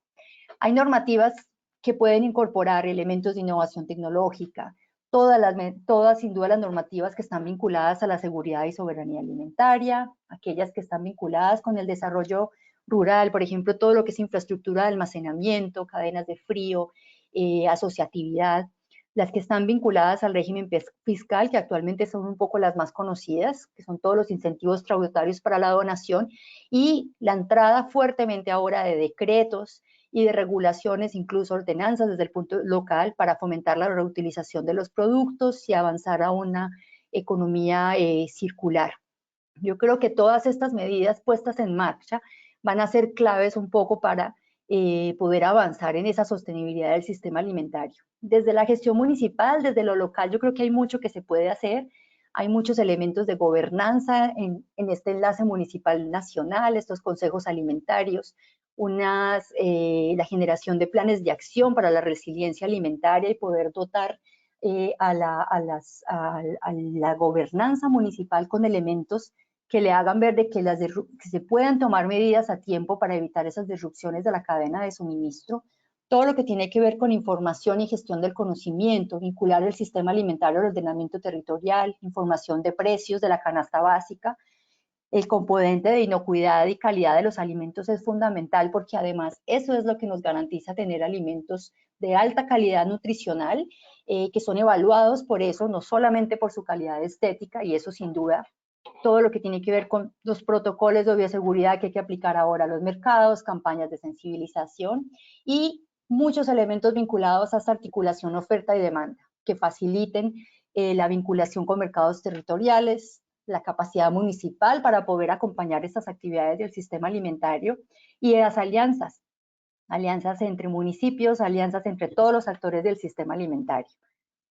Hay normativas que pueden incorporar elementos de innovación tecnológica, todas sin duda las normativas que están vinculadas a la seguridad y soberanía alimentaria, aquellas que están vinculadas con el desarrollo rural, por ejemplo, todo lo que es infraestructura de almacenamiento, cadenas de frío, asociatividad, las que están vinculadas al régimen fiscal, que actualmente son un poco las más conocidas, que son todos los incentivos tributarios para la donación, y la entrada fuertemente ahora de decretos y de regulaciones, incluso ordenanzas desde el punto local para fomentar la reutilización de los productos y avanzar a una economía circular. Yo creo que todas estas medidas puestas en marcha van a ser claves un poco para poder avanzar en esa sostenibilidad del sistema alimentario. Desde la gestión municipal, desde lo local, yo creo que hay mucho que se puede hacer. Hay muchos elementos de gobernanza en este enlace municipal nacional, estos consejos alimentarios, la generación de planes de acción para la resiliencia alimentaria y poder dotar a la gobernanza municipal con elementos que le hagan ver de que se puedan tomar medidas a tiempo para evitar esas disrupciones de la cadena de suministro. Todo lo que tiene que ver con información y gestión del conocimiento, vincular el sistema alimentario al ordenamiento territorial, información de precios de la canasta básica. El componente de inocuidad y calidad de los alimentos es fundamental porque además eso es lo que nos garantiza tener alimentos de alta calidad nutricional, que son evaluados por eso, no solamente por su calidad estética, y eso sin duda, todo lo que tiene que ver con los protocolos de bioseguridad que hay que aplicar ahora a los mercados, campañas de sensibilización y muchos elementos vinculados a esta articulación oferta y demanda que faciliten la vinculación con mercados territoriales, la capacidad municipal para poder acompañar estas actividades del sistema alimentario y de las alianzas entre municipios, alianzas entre todos los actores del sistema alimentario.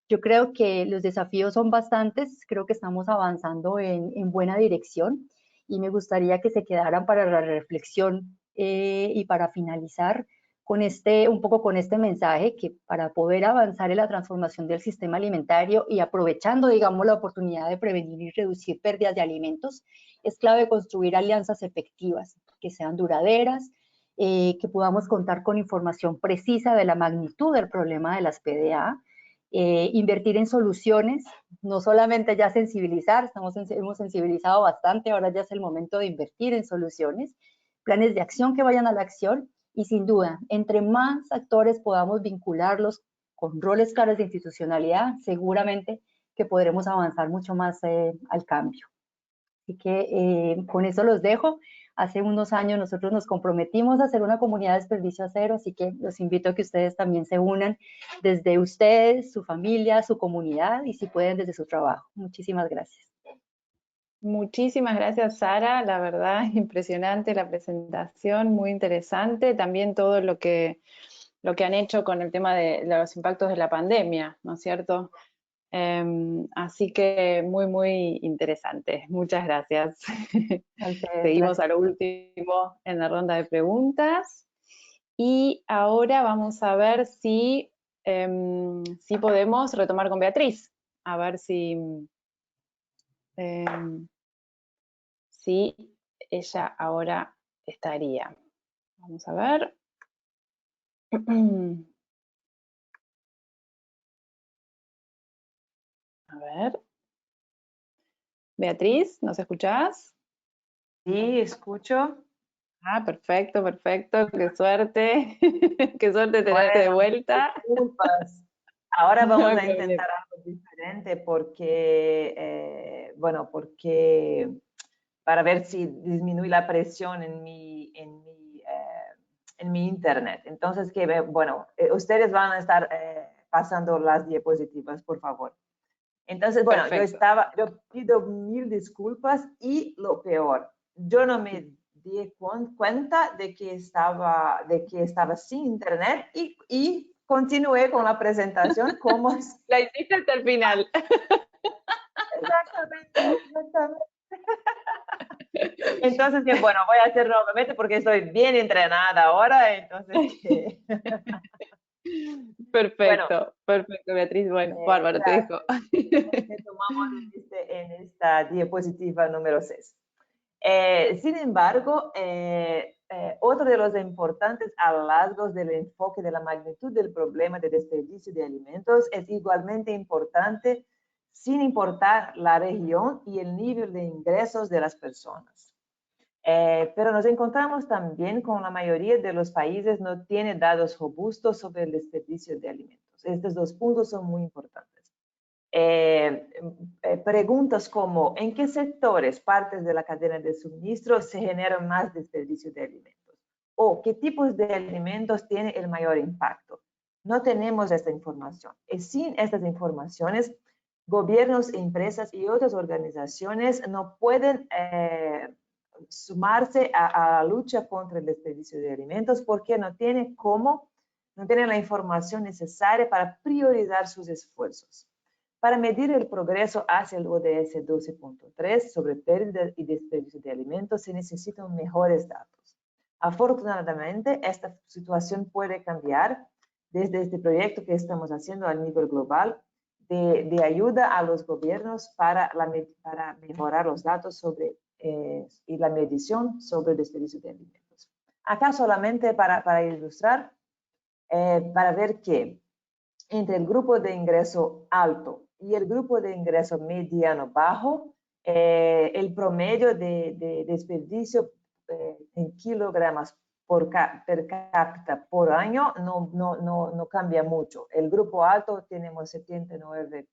Yo creo que los desafíos son bastantes, creo que estamos avanzando en buena dirección y me gustaría que se quedaran para la reflexión y para finalizar con un poco con este mensaje que para poder avanzar en la transformación del sistema alimentario y aprovechando, digamos, la oportunidad de prevenir y reducir pérdidas de alimentos, es clave construir alianzas efectivas, que sean duraderas, que podamos contar con información precisa de la magnitud del problema de las PDA, invertir en soluciones, no solamente ya sensibilizar, hemos sensibilizado bastante, ahora ya es el momento de invertir en soluciones, planes de acción que vayan a la acción y sin duda, entre más actores podamos vincularlos con roles claros de institucionalidad, seguramente que podremos avanzar mucho más al cambio. Así que con eso los dejo. Hace unos años nosotros nos comprometimos a hacer una comunidad de desperdicio cero, así que los invito a que ustedes también se unan desde ustedes, su familia, su comunidad y si pueden desde su trabajo. Muchísimas gracias. Muchísimas gracias, Sara. La verdad, impresionante la presentación, muy interesante. También todo lo que han hecho con el tema de los impactos de la pandemia, ¿no es cierto? Así que muy interesante. Muchas gracias. Seguimos a lo último en la ronda de preguntas. Y ahora vamos a ver si podemos retomar con Beatriz. A ver si ella ahora estaría. Vamos a ver. A ver. Beatriz, ¿nos escuchás? Sí, escucho. Ah, perfecto, qué suerte. Qué suerte tenerte Bueno, de vuelta. Disculpas. Ahora No vamos hay a intentar problema. algo diferente porque, bueno, porque para ver si disminuye la presión en mi internet. Entonces, bueno, ustedes van a estar pasando las diapositivas, por favor. Entonces, bueno, Perfecto. yo pido mil disculpas y lo peor, yo no me di cuenta de que estaba sin internet y continué con la presentación como... La hiciste hasta el final. Exactamente. Entonces, bueno, voy a hacerlo nuevamente porque estoy bien entrenada ahora, entonces... Perfecto, Beatriz. Bueno, bárbaro, te dejo. Retomamos en esta diapositiva número 6. Sin embargo, otro de los importantes hallazgos del enfoque de la magnitud del problema de desperdicio de alimentos es igualmente importante sin importar la región y el nivel de ingresos de las personas. Pero nos encontramos también con la mayoría de los países no tiene datos robustos sobre el desperdicio de alimentos. Estos dos puntos son muy importantes. Preguntas como ¿en qué sectores, partes de la cadena de suministro se genera más desperdicio de alimentos? ¿O qué tipos de alimentos tienen el mayor impacto? No tenemos esta información. Y sin estas informaciones, gobiernos, empresas y otras organizaciones no pueden sumarse a la lucha contra el desperdicio de alimentos porque no tienen la información necesaria para priorizar sus esfuerzos. Para medir el progreso hacia el ODS 12.3 sobre pérdida y desperdicio de alimentos se necesitan mejores datos. Afortunadamente, esta situación puede cambiar desde este proyecto que estamos haciendo a nivel global de ayuda a los gobiernos para mejorar los datos sobre y la medición sobre el desperdicio de alimentos. Acá solamente para ilustrar, para ver que entre el grupo de ingreso alto y el grupo de ingreso mediano bajo, el promedio de desperdicio en kilogramos per cápita por año no cambia mucho. El grupo alto tenemos 79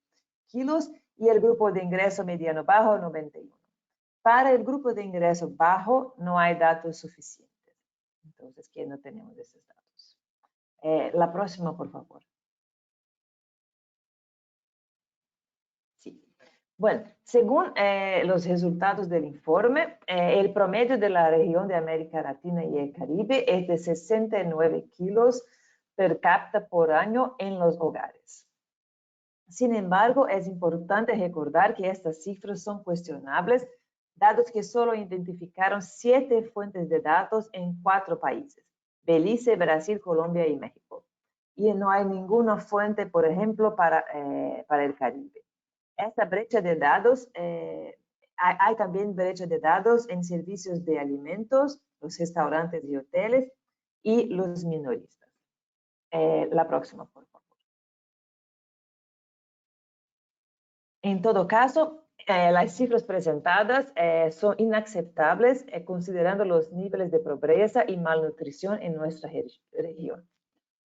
kilos y el grupo de ingreso mediano bajo 91. Para el grupo de ingreso bajo no hay datos suficientes. Entonces, que no tenemos esos datos. La próxima, por favor. Sí. Bueno, según los resultados del informe, el promedio de la región de América Latina y el Caribe es de 69 kilos per cápita por año en los hogares. Sin embargo, es importante recordar que estas cifras son cuestionables, dados que solo identificaron 7 fuentes de datos en 4 países: Belice, Brasil, Colombia y México. Y no hay ninguna fuente, por ejemplo, para el Caribe. Esta brecha de datos, hay también brecha de datos en servicios de alimentos, los restaurantes y hoteles y los minoristas. La próxima, por favor. En todo caso, las cifras presentadas son inaceptables considerando los niveles de pobreza y malnutrición en nuestra región.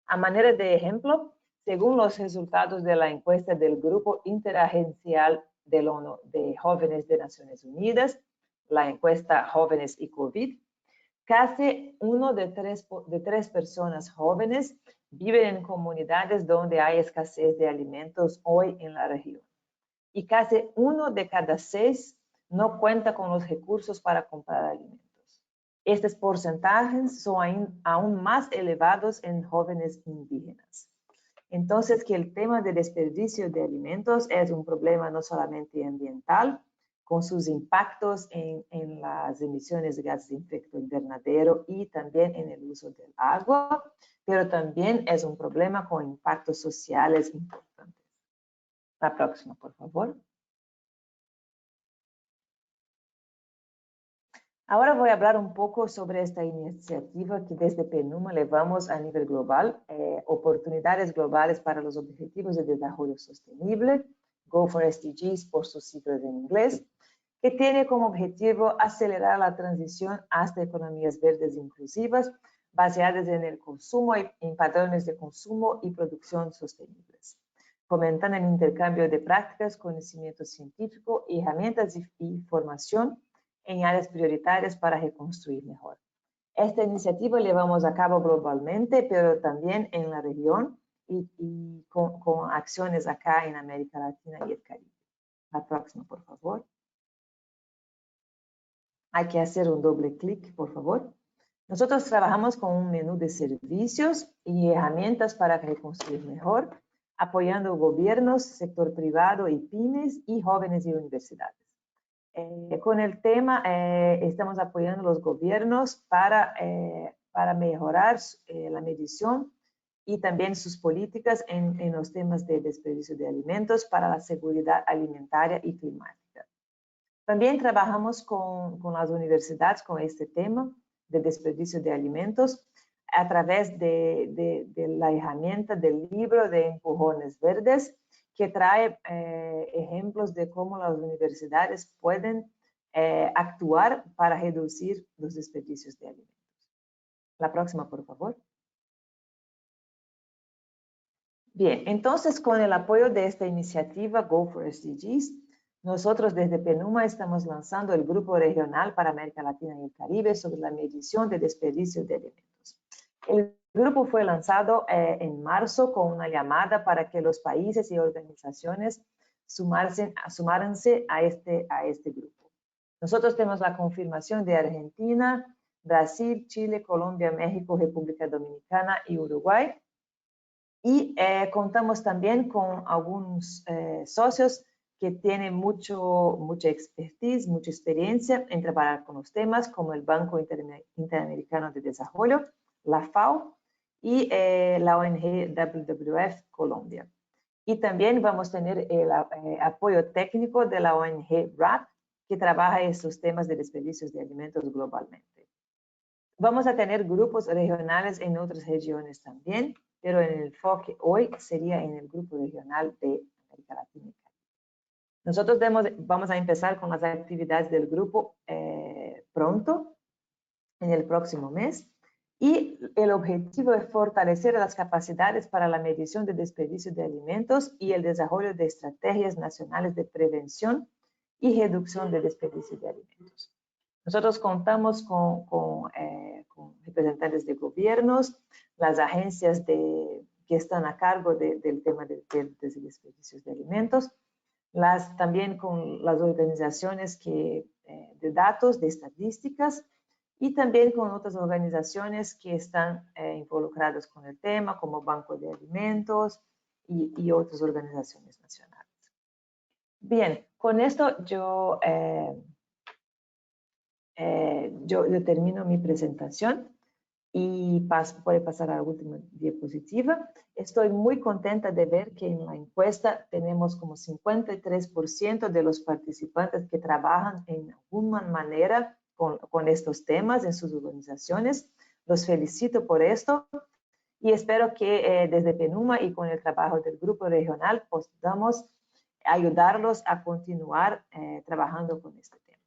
A manera de ejemplo, según los resultados de la encuesta del Grupo Interagencial del ONU de Jóvenes de Naciones Unidas, la encuesta Jóvenes y COVID, casi 1 de 3 personas jóvenes viven en comunidades donde hay escasez de alimentos hoy en la región. Y casi 1 de cada 6 no cuenta con los recursos para comprar alimentos. Estos porcentajes son aún más elevados en jóvenes indígenas. Entonces, que el tema del desperdicio de alimentos es un problema no solamente ambiental, con sus impactos en las emisiones de gases de efecto invernadero y también en el uso del agua, pero también es un problema con impactos sociales importantes. La próxima, por favor. Ahora voy a hablar un poco sobre esta iniciativa que desde PENUMA llevamos a nivel global, oportunidades globales para los objetivos de desarrollo sostenible, Go for SDGs por sus siglas en inglés, que tiene como objetivo acelerar la transición hacia economías verdes inclusivas, basadas en el consumo y en patrones de consumo y producción sostenibles, fomentando el intercambio de prácticas, conocimiento científico, herramientas y formación en áreas prioritarias para reconstruir mejor. Esta iniciativa llevamos a cabo globalmente, pero también en la región y con acciones acá en América Latina y el Caribe. La próxima, por favor. Hay que hacer un doble clic, por favor. Nosotros trabajamos con un menú de servicios y herramientas para reconstruir mejor, apoyando gobiernos, sector privado y pymes y jóvenes y universidades. Con el tema estamos apoyando a los gobiernos para mejorar la medición y también sus políticas en los temas de desperdicio de alimentos para la seguridad alimentaria y climática. También trabajamos con las universidades con este tema de desperdicio de alimentos a través de la herramienta del libro de empujones verdes, que trae ejemplos de cómo las universidades pueden actuar para reducir los desperdicios de alimentos. La próxima, por favor. Bien, entonces con el apoyo de esta iniciativa Go for SDGs, nosotros desde PENUMA estamos lanzando el Grupo Regional para América Latina y el Caribe sobre la medición de desperdicio de alimentos. El grupo fue lanzado en marzo con una llamada para que los países y organizaciones sumárense a este grupo. Nosotros tenemos la confirmación de Argentina, Brasil, Chile, Colombia, México, República Dominicana y Uruguay. Y contamos también con algunos socios que tienen mucha expertise, mucha experiencia en trabajar con los temas, como el Banco Interamericano de Desarrollo, la FAO y la ONG WWF Colombia. Y también vamos a tener el apoyo técnico de la ONG RAP, que trabaja en estos temas de desperdicios de alimentos globalmente. Vamos a tener grupos regionales en otras regiones también, pero el enfoque hoy sería en el grupo regional de América Latina. Nosotros vamos a empezar con las actividades del grupo pronto, en el próximo mes, y el objetivo es fortalecer las capacidades para la medición de desperdicio de alimentos y el desarrollo de estrategias nacionales de prevención y reducción de desperdicio de alimentos. Nosotros contamos con representantes de gobiernos, las agencias que están a cargo del tema de desperdicios de alimentos, también con las organizaciones de datos, de estadísticas, y también con otras organizaciones que están involucradas con el tema, como Banco de Alimentos y otras organizaciones nacionales. Bien, con esto yo termino mi presentación y puede pasar a la última diapositiva. Estoy muy contenta de ver que en la encuesta tenemos como 53% de los participantes que trabajan en alguna manera con estos temas en sus organizaciones. Los felicito por esto y espero que desde PENUMA y con el trabajo del grupo regional podamos ayudarlos a continuar trabajando con este tema.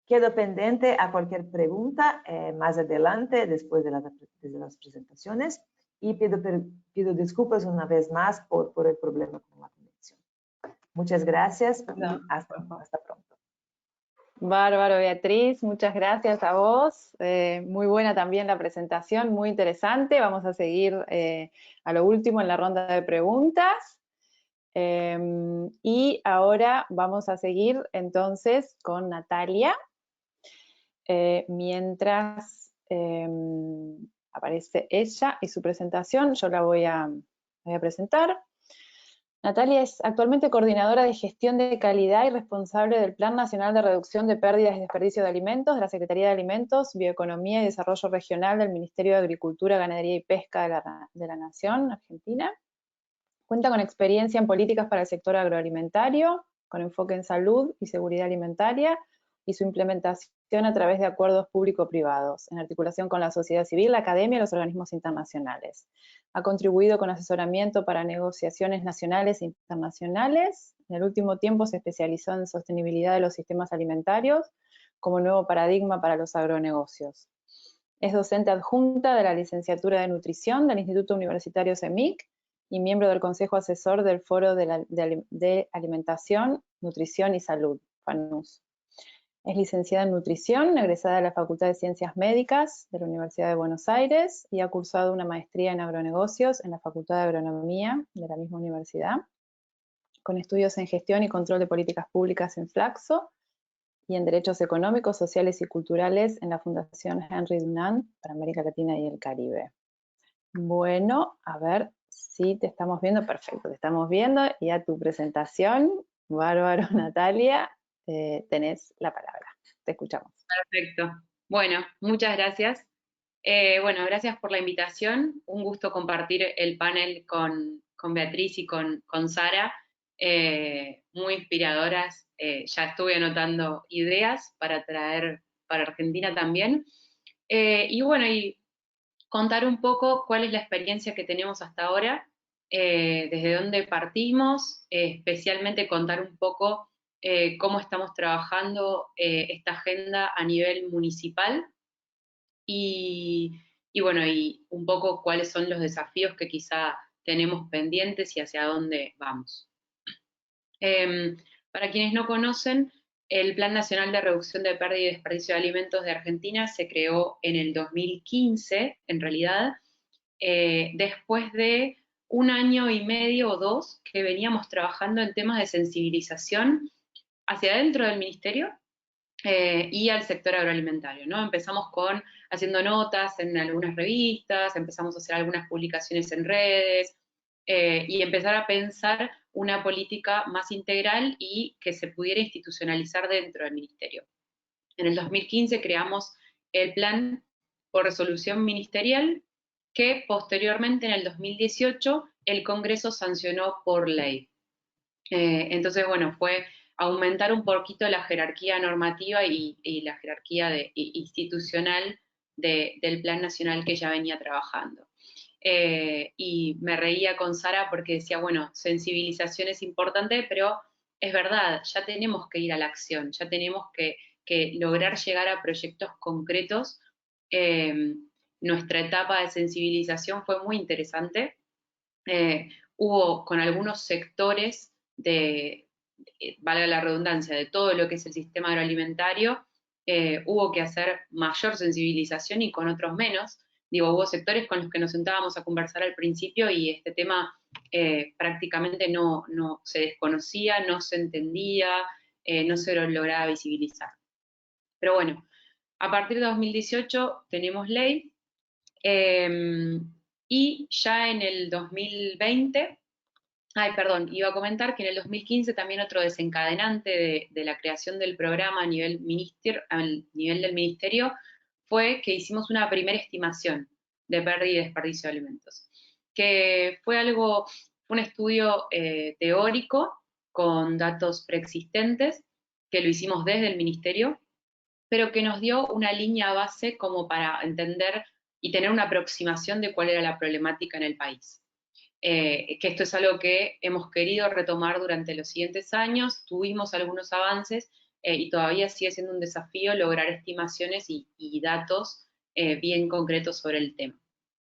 Quedo pendiente a cualquier pregunta más adelante, después de las presentaciones, y pido disculpas una vez más por el problema con la conexión. Muchas gracias y hasta pronto. Bárbaro, Beatriz, muchas gracias a vos. Muy buena también la presentación, muy interesante. Vamos a seguir a lo último en la ronda de preguntas. Y ahora vamos a seguir entonces con Natalia. Mientras aparece ella y su presentación, yo la voy a presentar. Natalia es actualmente coordinadora de gestión de calidad y responsable del Plan Nacional de Reducción de Pérdidas y Desperdicio de Alimentos de la Secretaría de Alimentos, Bioeconomía y Desarrollo Regional del Ministerio de Agricultura, Ganadería y Pesca de la Nación Argentina. Cuenta con experiencia en políticas para el sector agroalimentario, con enfoque en salud y seguridad alimentaria, y su implementación a través de acuerdos público-privados, en articulación con la sociedad civil, la academia y los organismos internacionales. Ha contribuido con asesoramiento para negociaciones nacionales e internacionales. En el último tiempo se especializó en sostenibilidad de los sistemas alimentarios como nuevo paradigma para los agronegocios. Es docente adjunta de la licenciatura de nutrición del Instituto Universitario CEMIC y miembro del Consejo Asesor del Foro de Alimentación, Nutrición y Salud, FANUS. Es licenciada en nutrición, egresada de la Facultad de Ciencias Médicas de la Universidad de Buenos Aires y ha cursado una maestría en agronegocios en la Facultad de Agronomía de la misma universidad, con estudios en gestión y control de políticas públicas en Flaxo y en derechos económicos, sociales y culturales en la Fundación Henry Dunant para América Latina y el Caribe. Bueno, a ver si te estamos viendo. Perfecto, te estamos viendo y a tu presentación, bárbaro, Natalia. Tenés la palabra, te escuchamos. Perfecto. Bueno, muchas gracias. Bueno, gracias por la invitación. Un gusto compartir el panel con Beatriz y con Sara. Muy inspiradoras. Ya estuve anotando ideas para traer para Argentina también. Y bueno, y contar un poco cuál es la experiencia que tenemos hasta ahora, desde dónde partimos, especialmente contar un poco cómo estamos trabajando esta agenda a nivel municipal y bueno, y un poco cuáles son los desafíos que quizá tenemos pendientes y hacia dónde vamos. Para quienes no conocen, el Plan Nacional de Reducción de Pérdida y Desperdicio de Alimentos de Argentina se creó en el 2015, en realidad, después de 1 año y medio o 2 que veníamos trabajando en temas de sensibilización hacia adentro del ministerio y al sector agroalimentario, ¿no? Empezamos haciendo notas en algunas revistas, empezamos a hacer algunas publicaciones en redes y empezar a pensar una política más integral y que se pudiera institucionalizar dentro del ministerio. En el 2015 creamos el plan por resolución ministerial que posteriormente en el 2018 el Congreso sancionó por ley. Entonces, bueno, fue aumentar un poquito la jerarquía normativa y la jerarquía institucional del Plan Nacional que ya venía trabajando. Y me reía con Sara porque decía, bueno, sensibilización es importante, pero es verdad, ya tenemos que ir a la acción, ya tenemos que lograr llegar a proyectos concretos. Nuestra etapa de sensibilización fue muy interesante. Hubo con algunos sectores valga la redundancia, de todo lo que es el sistema agroalimentario, hubo que hacer mayor sensibilización y con otros menos. Digo, hubo sectores con los que nos sentábamos a conversar al principio y este tema prácticamente no se desconocía, no se entendía, no se lograba visibilizar. Pero bueno, a partir de 2018 tenemos ley y ya en el 2020, iba a comentar que en el 2015 también otro desencadenante de la creación del programa a nivel del ministerio fue que hicimos una primera estimación de pérdida y desperdicio de alimentos, que fue un estudio teórico con datos preexistentes, que lo hicimos desde el ministerio, pero que nos dio una línea base como para entender y tener una aproximación de cuál era la problemática en el país. Que esto es algo que hemos querido retomar durante los siguientes años, tuvimos algunos avances y todavía sigue siendo un desafío lograr estimaciones y datos bien concretos sobre el tema.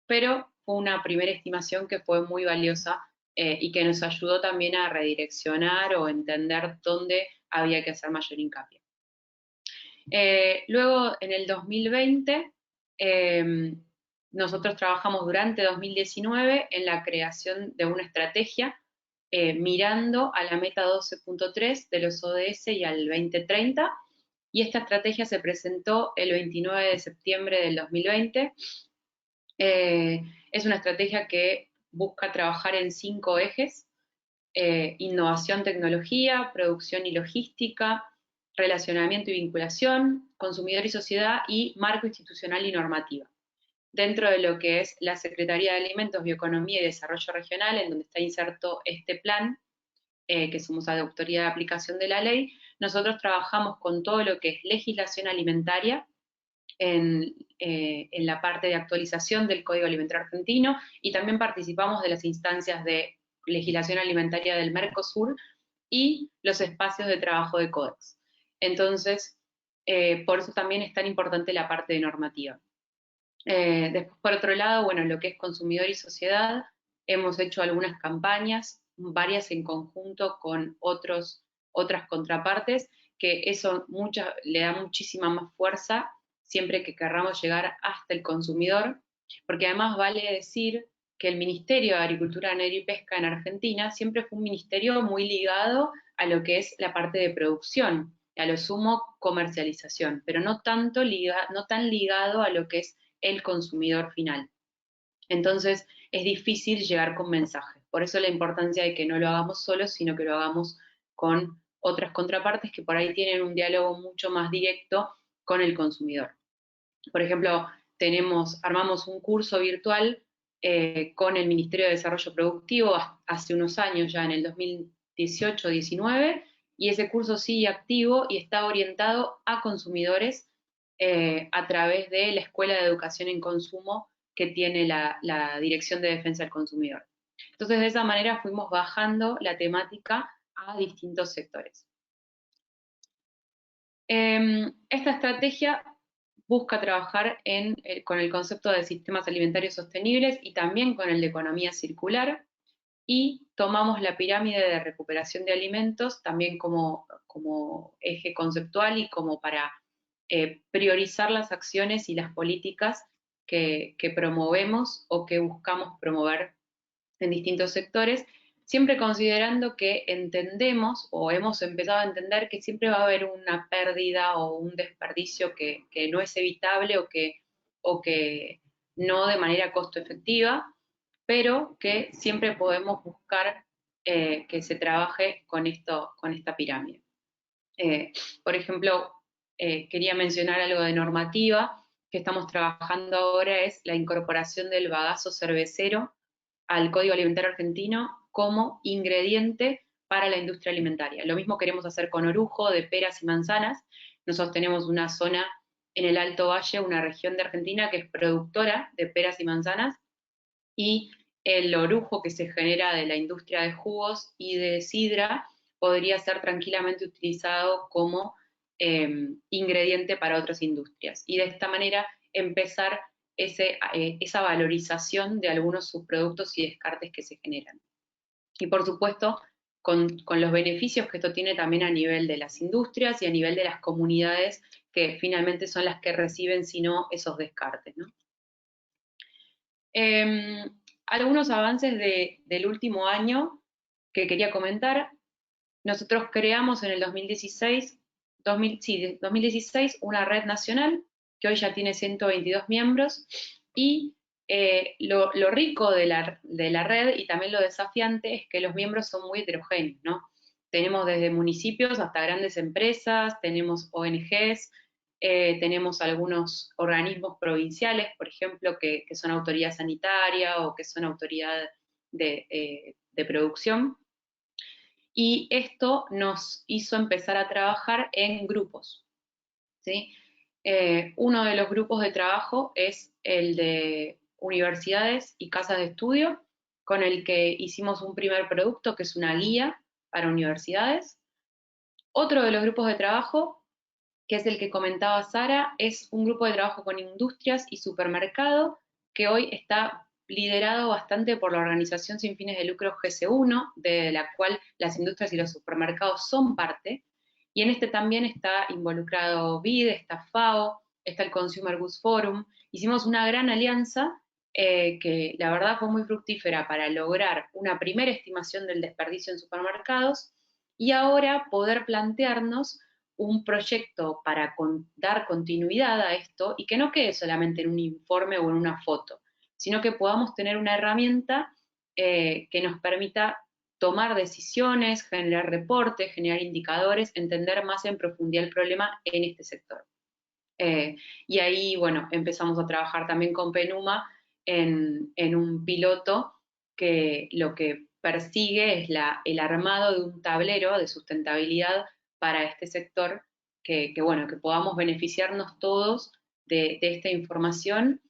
Pero fue una primera estimación que fue muy valiosa y que nos ayudó también a redireccionar o entender dónde había que hacer mayor hincapié. Luego, en el 2020, nosotros trabajamos durante 2019 en la creación de una estrategia mirando a la meta 12.3 de los ODS y al 2030, y esta estrategia se presentó el 29 de septiembre del 2020. Es una estrategia que busca trabajar en 5 ejes: innovación, tecnología, producción y logística, relacionamiento y vinculación, consumidor y sociedad, y marco institucional y normativa. Dentro de lo que es la Secretaría de Alimentos, Bioeconomía y Desarrollo Regional, en donde está inserto este plan, que somos la autoridad de aplicación de la ley, nosotros trabajamos con todo lo que es legislación alimentaria, en la parte de actualización del Código Alimentario Argentino, y también participamos de las instancias de legislación alimentaria del Mercosur y los espacios de trabajo de Codex. Entonces, por eso también es tan importante la parte de normativa. Después, por otro lado, bueno, lo que es consumidor y sociedad, hemos hecho algunas campañas, varias en conjunto con otras contrapartes, que eso le da muchísima más fuerza siempre que querramos llegar hasta el consumidor, porque además vale decir que el Ministerio de Agricultura, Ganadería y Pesca en Argentina siempre fue un ministerio muy ligado a lo que es la parte de producción, a lo sumo comercialización, pero no tan ligado a lo que es el consumidor final. Entonces es difícil llegar con mensajes. Por eso la importancia de que no lo hagamos solos, sino que lo hagamos con otras contrapartes que por ahí tienen un diálogo mucho más directo con el consumidor. Por ejemplo, armamos un curso virtual con el Ministerio de Desarrollo Productivo hace unos años, ya en el 2018-19, y ese curso sigue activo y está orientado a consumidores a través de la Escuela de Educación en Consumo que tiene la Dirección de Defensa del Consumidor. Entonces, de esa manera fuimos bajando la temática a distintos sectores. Esta estrategia busca trabajar con el concepto de sistemas alimentarios sostenibles y también con el de economía circular, y tomamos la pirámide de recuperación de alimentos también como eje conceptual y como para priorizar las acciones y las políticas que promovemos o que buscamos promover en distintos sectores, siempre considerando que entendemos o hemos empezado a entender que siempre va a haber una pérdida o un desperdicio que no es evitable o que no de manera costo efectiva, pero que siempre podemos buscar que se trabaje con esta pirámide. Por ejemplo, quería mencionar algo de normativa que estamos trabajando ahora, es la incorporación del bagazo cervecero al Código Alimentario Argentino como ingrediente para la industria alimentaria. Lo mismo queremos hacer con orujo de peras y manzanas. Nosotros tenemos una zona en el Alto Valle, una región de Argentina que es productora de peras y manzanas, y el orujo que se genera de la industria de jugos y de sidra podría ser tranquilamente utilizado como ingrediente para otras industrias. Y de esta manera empezar esa valorización de algunos subproductos y descartes que se generan. Y por supuesto, con los beneficios que esto tiene también a nivel de las industrias y a nivel de las comunidades que finalmente son las que reciben, si no, esos descartes, ¿no? Algunos avances del último año que quería comentar. Nosotros creamos en el 2016 una red nacional que hoy ya tiene 122 miembros y lo rico de la red y también lo desafiante es que los miembros son muy heterogéneos, ¿no? Tenemos desde municipios hasta grandes empresas, tenemos ONGs, tenemos algunos organismos provinciales, por ejemplo, que son autoridad sanitaria o que son autoridad de producción. Y esto nos hizo empezar a trabajar en grupos, ¿sí? Uno de los grupos de trabajo es el de universidades y casas de estudio, con el que hicimos un primer producto que es una guía para universidades. Otro de los grupos de trabajo, que es el que comentaba Sara, es un grupo de trabajo con industrias y supermercado, que hoy está liderado bastante por la organización sin fines de lucro GC1, de la cual las industrias y los supermercados son parte, y en este también está involucrado BID, está FAO, está el Consumer Goods Forum. Hicimos una gran alianza que la verdad fue muy fructífera para lograr una primera estimación del desperdicio en supermercados y ahora poder plantearnos un proyecto para dar continuidad a esto y que no quede solamente en un informe o en una foto, sino que podamos tener una herramienta que nos permita tomar decisiones, generar reportes, generar indicadores, entender más en profundidad el problema en este sector. Y ahí, bueno, empezamos a trabajar también con PENUMA en un piloto que lo que persigue es el armado de un tablero de sustentabilidad para este sector, bueno, que podamos beneficiarnos todos de esta información,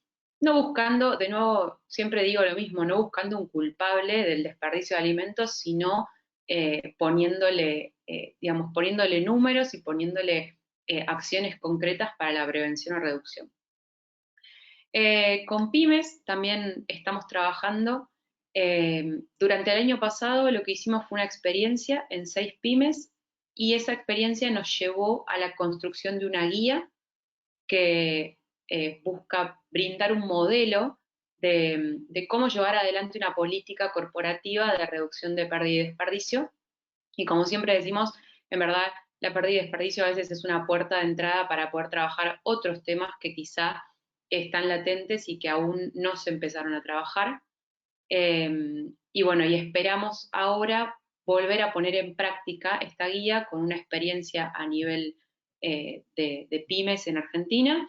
no buscando, de nuevo, siempre digo lo mismo, no buscando un culpable del desperdicio de alimentos, sino digamos, poniéndole números y poniéndole acciones concretas para la prevención o reducción. Con pymes también estamos trabajando. Durante el año pasado lo que hicimos fue una experiencia en 6 pymes y esa experiencia nos llevó a la construcción de una guía que busca brindar un modelo de cómo llevar adelante una política corporativa de reducción de pérdida y desperdicio. Y como siempre decimos, en verdad, la pérdida y desperdicio a veces es una puerta de entrada para poder trabajar otros temas que quizá están latentes y que aún no se empezaron a trabajar. Y bueno, y esperamos ahora volver a poner en práctica esta guía con una experiencia a nivel de pymes en Argentina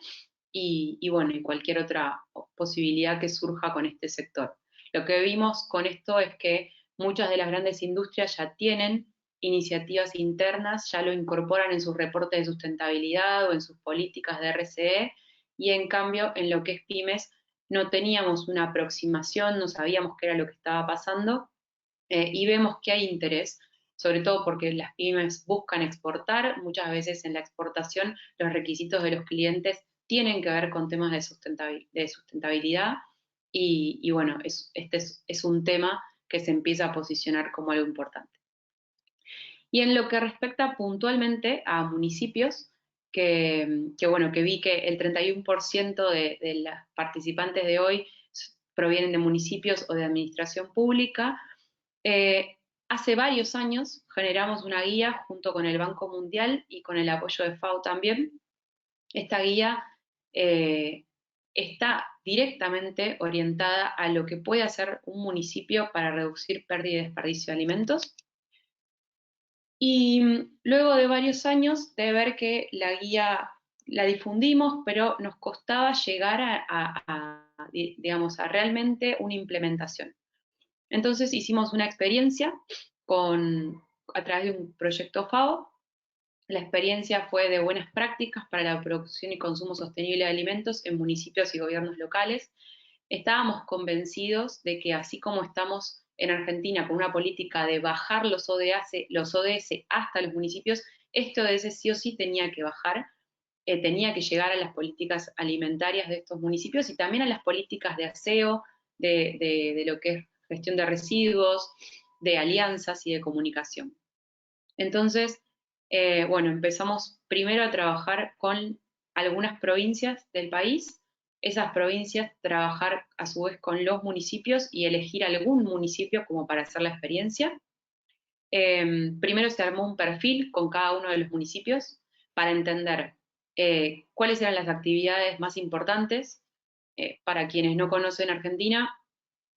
y bueno, y cualquier otra posibilidad que surja con este sector. Lo que vimos con esto es que muchas de las grandes industrias ya tienen iniciativas internas, ya lo incorporan en sus reportes de sustentabilidad o en sus políticas de RCE, y en cambio en lo que es pymes no teníamos una aproximación, no sabíamos qué era lo que estaba pasando, y vemos que hay interés, sobre todo porque las pymes buscan exportar, muchas veces en la exportación los requisitos de los clientes tienen que ver con temas de sustentabilidad y bueno, este es un tema que se empieza a posicionar como algo importante. Y en lo que respecta puntualmente a municipios, bueno, que vi que el 31% de las participantes de hoy provienen de municipios o de administración pública. Hace varios años generamos una guía junto con el Banco Mundial y con el apoyo de FAO también. Esta guía está directamente orientada a lo que puede hacer un municipio para reducir pérdida y desperdicio de alimentos. Y luego de varios años de ver que la guía la difundimos, pero nos costaba llegar digamos, a realmente una implementación. Entonces hicimos una experiencia a través de un proyecto FAO. La experiencia fue de buenas prácticas para la producción y consumo sostenible de alimentos en municipios y gobiernos locales. Estábamos convencidos de que así como estamos en Argentina con una política de bajar los ODS hasta los municipios, este ODS sí o sí tenía que bajar, tenía que llegar a las políticas alimentarias de estos municipios y también a las políticas de aseo, de lo que es gestión de residuos, de alianzas y de comunicación. Entonces, bueno, empezamos primero a trabajar con algunas provincias del país esas provincias trabajar a su vez con los municipios y elegir algún municipio como para hacer la experiencia. Primero se armó un perfil con cada uno de los municipios para entender cuáles eran las actividades más importantes. Para quienes no conocen Argentina,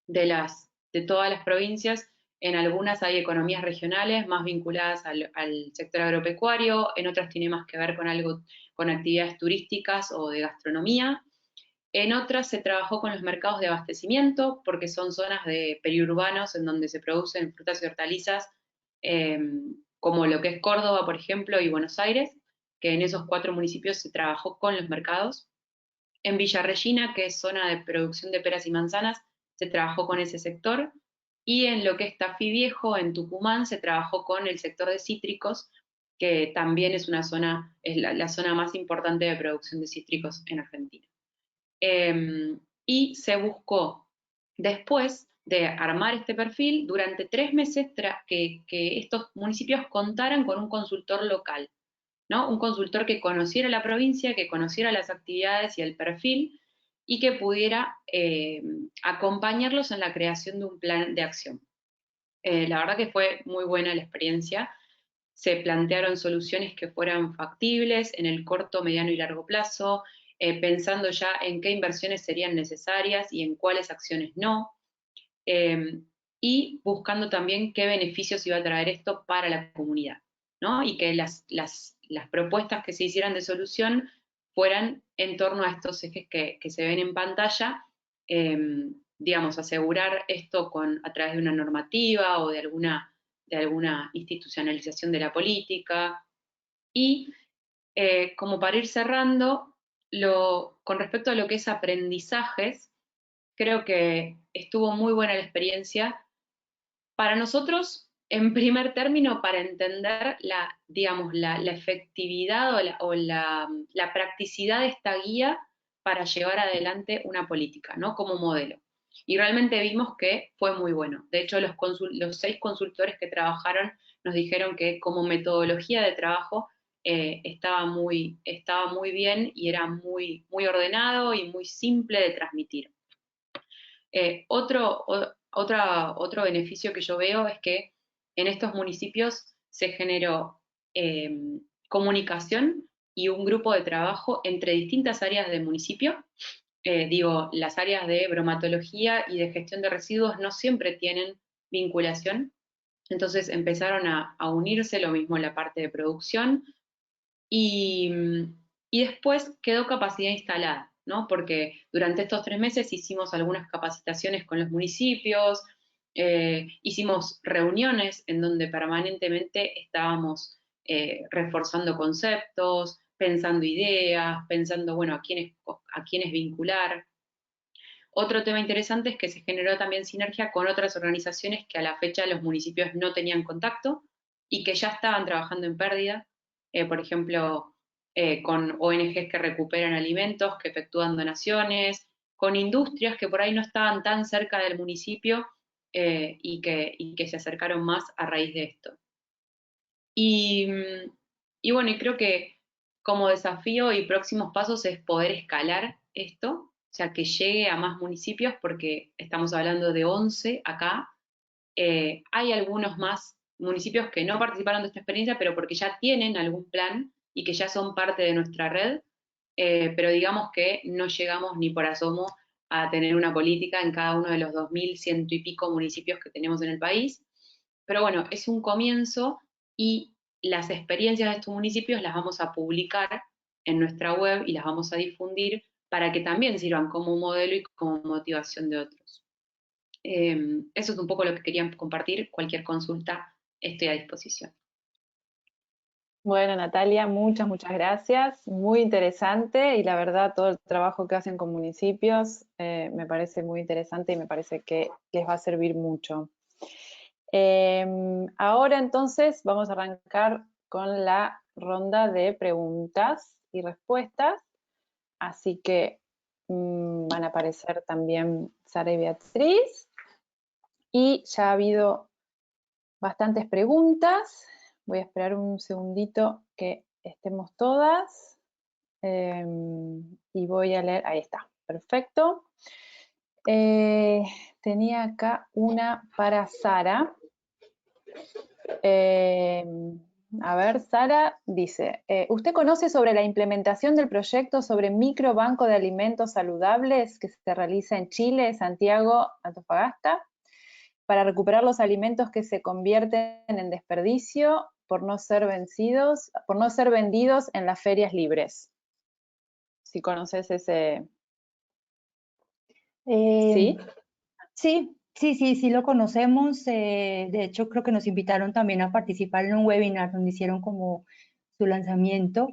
de todas las provincias, en algunas hay economías regionales más vinculadas al sector agropecuario, en otras tiene más que ver con algo, con actividades turísticas o de gastronomía. En otras se trabajó con los mercados de abastecimiento, porque son zonas de periurbanos en donde se producen frutas y hortalizas, como lo que es Córdoba, por ejemplo, y Buenos Aires, que en esos 4 municipios se trabajó con los mercados. En Villa Regina, que es zona de producción de peras y manzanas, se trabajó con ese sector. Y en lo que es Tafí Viejo, en Tucumán, se trabajó con el sector de cítricos, que también es una zona, es la zona más importante de producción de cítricos en Argentina. Y se buscó, después de armar este perfil, durante 3 meses que estos municipios contaran con un consultor local, ¿no? Un consultor que conociera la provincia, que conociera las actividades y el perfil, y que pudiera acompañarlos en la creación de un plan de acción. La verdad que fue muy buena la experiencia. Se plantearon soluciones que fueran factibles en el corto, mediano y largo plazo, pensando ya en qué inversiones serían necesarias y en cuáles acciones no, y buscando también qué beneficios iba a traer esto para la comunidad, ¿no? Y que las propuestas que se hicieran de solución fueran en torno a estos ejes que se ven en pantalla, digamos, asegurar esto a través de una normativa o de alguna institucionalización de la política. Y como para ir cerrando, con respecto a lo que es aprendizajes, creo que estuvo muy buena la experiencia. Para nosotros, en primer término, para entender digamos, la efectividad o la practicidad de esta guía para llevar adelante una política, ¿no? Como modelo. Y realmente vimos que fue muy bueno. De hecho, los 6 consultores que trabajaron nos dijeron que como metodología de trabajo estaba muy bien y era muy, muy ordenado y muy simple de transmitir. Otro beneficio que yo veo es que en estos municipios se generó comunicación y un grupo de trabajo entre distintas áreas del municipio. Las áreas de bromatología y de gestión de residuos no siempre tienen vinculación, entonces empezaron a unirse, lo mismo en la parte de producción, y después quedó capacidad instalada, ¿no? Porque durante estos 3 meses hicimos algunas capacitaciones con los municipios, hicimos reuniones en donde permanentemente estábamos reforzando conceptos, pensando ideas, pensando, bueno, a quiénes vincular. Otro tema interesante es que se generó también sinergia con otras organizaciones que a la fecha los municipios no tenían contacto y que ya estaban trabajando en pérdida, por ejemplo, con ONGs que recuperan alimentos, que efectúan donaciones, con industrias que por ahí no estaban tan cerca del municipio y que se acercaron más a raíz de esto. Y bueno, y creo que como desafío y próximos pasos es poder escalar esto, o sea, que llegue a más municipios, porque estamos hablando de 11 acá. Hay algunos más municipios que no participaron de esta experiencia, pero porque ya tienen algún plan y que ya son parte de nuestra red, pero digamos que no llegamos ni por asomo a tener una política en cada uno de los 2.100 y pico municipios que tenemos en el país. Pero bueno, es un comienzo y las experiencias de estos municipios las vamos a publicar en nuestra web y las vamos a difundir para que también sirvan como modelo y como motivación de otros. Eso es un poco lo que quería compartir. Cualquier consulta estoy a disposición. Bueno, Natalia, muchas gracias. Muy interesante y la verdad todo el trabajo que hacen con municipios me parece muy interesante y me parece que les va a servir mucho. Ahora entonces vamos a arrancar con la ronda de preguntas y respuestas. Así que van a aparecer también Sara y Beatriz. Y ya ha habido bastantes preguntas. Voy a esperar un segundito que estemos todas. Y voy a leer, ahí está. perfecto. Tenía acá una para Sara. A ver, Sara dice, ¿usted conoce sobre la implementación del proyecto sobre microbanco de alimentos saludables que se realiza en Chile, Santiago, Antofagasta, para recuperar los alimentos que se convierten en desperdicio por no ser vendidos en las ferias libres? Si conoces ese... ¿Sí? Sí, lo conocemos. De hecho, creo que nos invitaron también a participar en un webinar donde hicieron como su lanzamiento.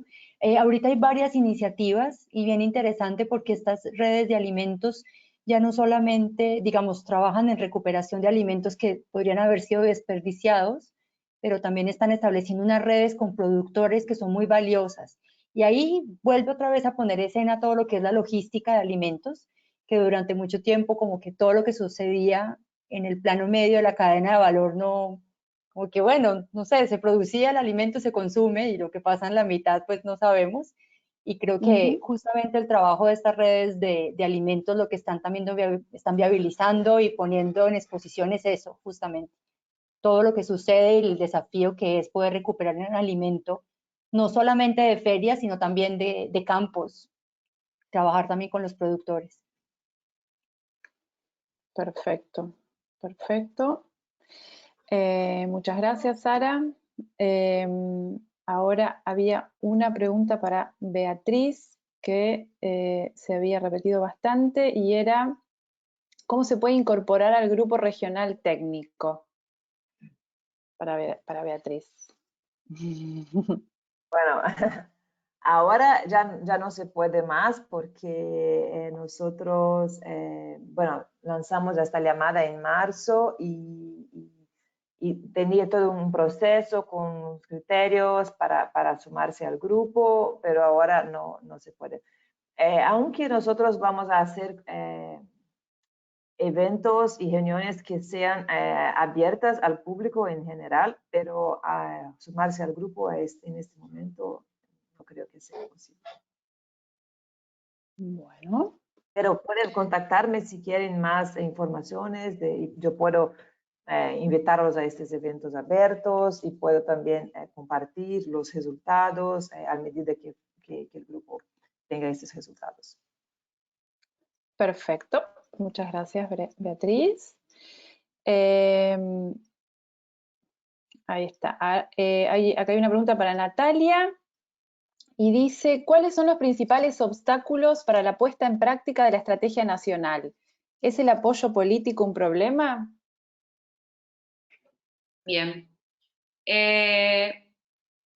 Ahorita hay varias iniciativas y bien interesante porque estas redes de alimentos ya no solamente, digamos, trabajan en recuperación de alimentos que podrían haber sido desperdiciados, pero también están estableciendo unas redes con productores que son muy valiosas. Y ahí vuelve otra vez a poner escena todo lo que es la logística de alimentos, que durante mucho tiempo como que todo lo que sucedía en el plano medio de la cadena de valor no, como que bueno, no sé, se producía el alimento, se consume y lo que pasa en la mitad pues no sabemos. Y creo que justamente el trabajo de estas redes de alimentos lo que están también están viabilizando y poniendo en exposición es eso, justamente. Todo lo que sucede y el desafío que es poder recuperar un alimento, no solamente de ferias, sino también de campos, trabajar también con los productores. Perfecto, perfecto. Muchas gracias, Sara. Ahora había una pregunta para Beatriz que se había repetido bastante y era ¿cómo se puede incorporar al grupo regional técnico? Para Beatriz. Bueno, ahora ya no se puede más porque nosotros, bueno, lanzamos esta llamada en marzo y tenía todo un proceso con criterios para sumarse al grupo, pero ahora no se puede. Aunque nosotros vamos a hacer eventos y reuniones que sean abiertas al público en general, pero sumarse al grupo en este momento no creo que sea posible. Bueno. Pero pueden contactarme si quieren más informaciones. Yo puedo invitarlos a estos eventos abiertos y puedo también compartir los resultados a medida que el grupo tenga estos resultados. Perfecto. Muchas gracias, Beatriz. Ahí está. Acá hay una pregunta para Natalia. Y dice, ¿cuáles son los principales obstáculos para la puesta en práctica de la estrategia nacional? ¿Es el apoyo político un problema? Bien.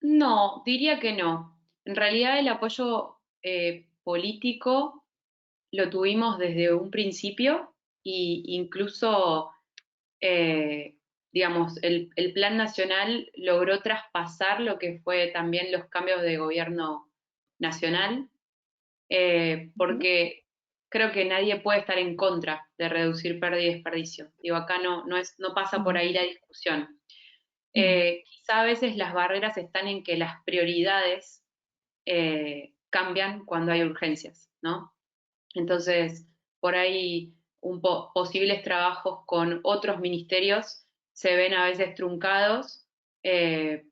No, diría que no. En realidad el apoyo político lo tuvimos desde un principio e incluso, digamos, el Plan Nacional logró traspasar lo que fue también los cambios de gobierno nacional, porque creo que nadie puede estar en contra de reducir pérdida y desperdicio. Digo, acá no pasa por ahí la discusión. Quizá a veces las barreras están en que las prioridades cambian cuando hay urgencias, ¿no? Entonces, por ahí posibles trabajos con otros ministerios se ven a veces truncados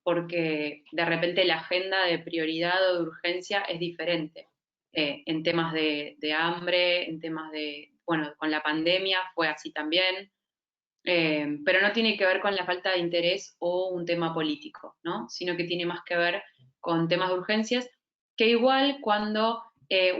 porque de repente la agenda de prioridad o de urgencia es diferente. En temas de hambre, en temas de, bueno, con la pandemia fue así también. Pero no tiene que ver con la falta de interés o un tema político, ¿no? Sino que tiene más que ver con temas de urgencias, que igual cuando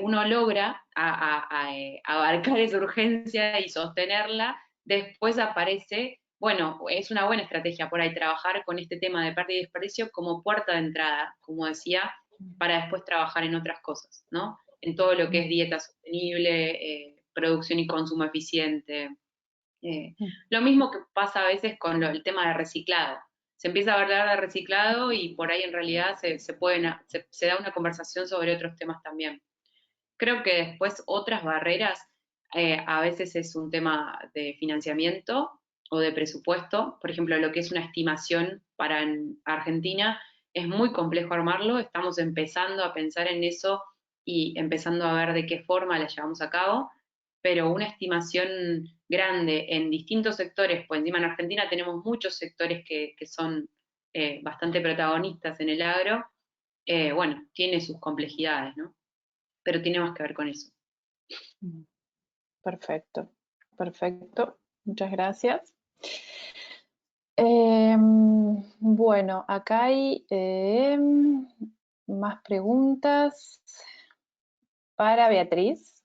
uno logra abarcar esa urgencia y sostenerla, después aparece, bueno, es una buena estrategia por ahí trabajar con este tema de pérdida y desperdicio como puerta de entrada, como decía, para después trabajar en otras cosas, ¿no? En todo lo que es dieta sostenible, producción y consumo eficiente. Lo mismo que pasa a veces con el tema de reciclado. Se empieza a hablar de reciclado y por ahí en realidad se da una conversación sobre otros temas también. Creo que después otras barreras, a veces es un tema de financiamiento o de presupuesto. Por ejemplo, lo que es una estimación para Argentina es muy complejo armarlo. Estamos empezando a pensar en eso y empezando a ver de qué forma la llevamos a cabo, pero una estimación grande en distintos sectores, pues encima en Argentina tenemos muchos sectores que son bastante protagonistas en el agro, bueno, tiene sus complejidades, ¿no? Pero tiene más que ver con eso. Perfecto, perfecto. Muchas gracias. Bueno, acá hay más preguntas para Beatriz.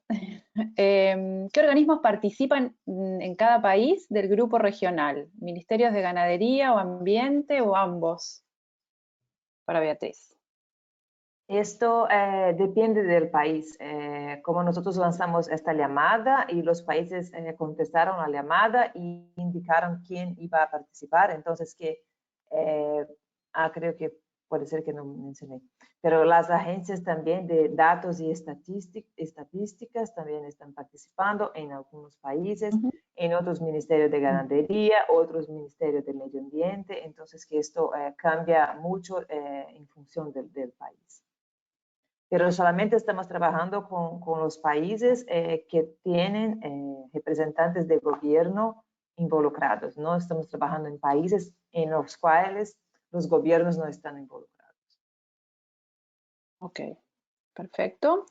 ¿Qué organismos participan en cada país del grupo regional? ¿Ministerios de Ganadería o Ambiente o ambos? Para Beatriz. Esto depende del país. Como nosotros lanzamos esta llamada y los países contestaron la llamada y indicaron quién iba a participar, entonces creo que puede ser que no mencioné, pero las agencias también de datos y estadísticas también están participando en algunos países, en otros ministerios de ganadería, otros ministerios de medio ambiente, entonces que esto cambia mucho en función del país. Pero solamente estamos trabajando con los países que tienen representantes de gobierno involucrados. No estamos trabajando en países en los cuales los gobiernos no están involucrados. Ok, perfecto.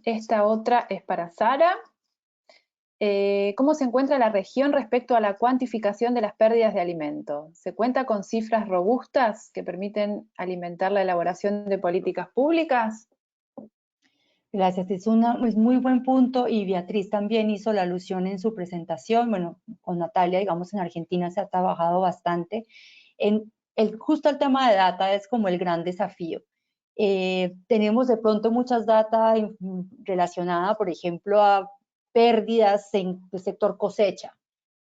Esta otra es para Sara. ¿Cómo se encuentra la región respecto a la cuantificación de las pérdidas de alimento? ¿Se cuenta con cifras robustas que permiten alimentar la elaboración de políticas públicas? Gracias, es muy buen punto y Beatriz también hizo la alusión en su presentación. Bueno, con Natalia, digamos, en Argentina se ha trabajado bastante. Justo el tema de data es como el gran desafío. Tenemos de pronto muchas data relacionada, por ejemplo, a pérdidas en el sector cosecha.